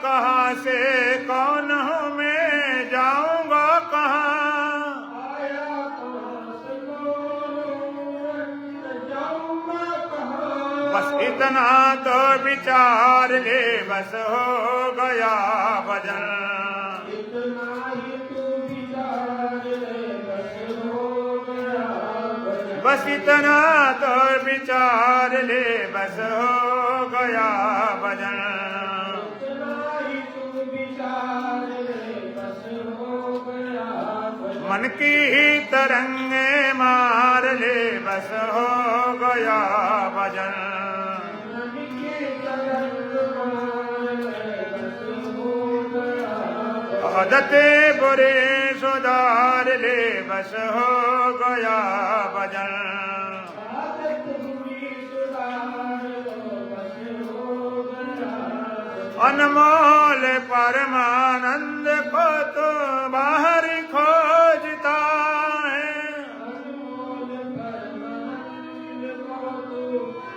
कहाँ से कौन हूँ मैं जाऊंगा कहाँ। आया कहाँ से कौन है जाऊंगा कहाँ। बस इतना तो विचार ले बस हो गया भजन। इतना ही तू विचार ले बस हो गया भजन। बस इतना तो विचार ले बस हो गया भजन। इतना ही तू विचार ले बस हो गया भजन। मन की तरंगे मार ले बस हो गया भजन। मन की तरंग मार ले बस हो गया भजन। आदतें बुरे सुधार ले बस हो गया भजन। आदत बुरी सुधार बस हो गया भजन। अनमोल परमानंद को तो बाहर खोजता है, अनमोल परमानंद को तू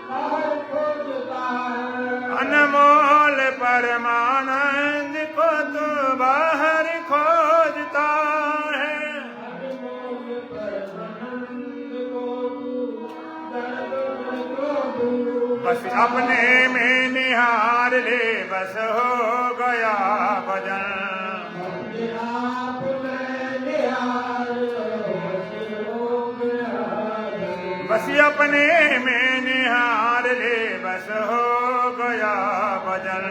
बाहर खोजता है। अनमोल परमानंद को तो बाहर खोजता है। अनमोल परमानंद को तू दर्द को दूर। बस अपने में निहार ले बस हो गया भजन। अपने आप में निहार बस हो गया भजन। बस अपने में निहार ले बस हो गया भजन।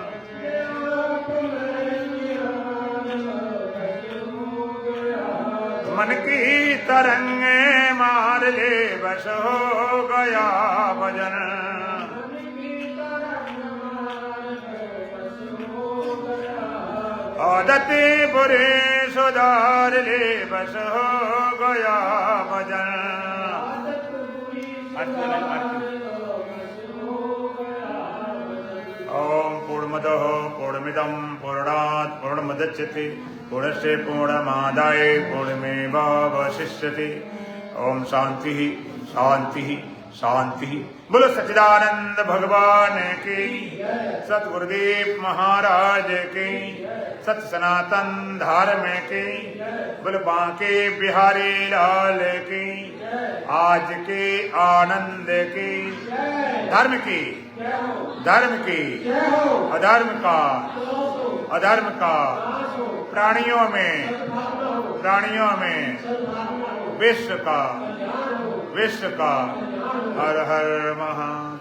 अपने आप में निहार बस हो गया भजन। मन की तरंगे मार ले बस हो गया भजन। मन की तरंग मार बस हो गया भजन। आदतें बुरे सुधार ले बस हो गया भजन। आदत बुरी सुधार बस हो गया भजन। ओम पूर्ण पूर्णमदः पूर्णमिदं पूर्णात् पूर्णमुदच्यते पूर्णस्य पूर्णमादाय पूर्णमेवावशिष्यते। ओम शांति शांति शांति। बोलो सच्चिदानंद भगवान की, सतगुरुदेव महाराज की, सत सनातन धर्म की, बोलो बांके बिहारी लाल की, आज के आनंद की, धर्म की, धर्म की, अधर्म का, अधर्म का, प्राणियों में विश्व का, विश्व का। हर हर महा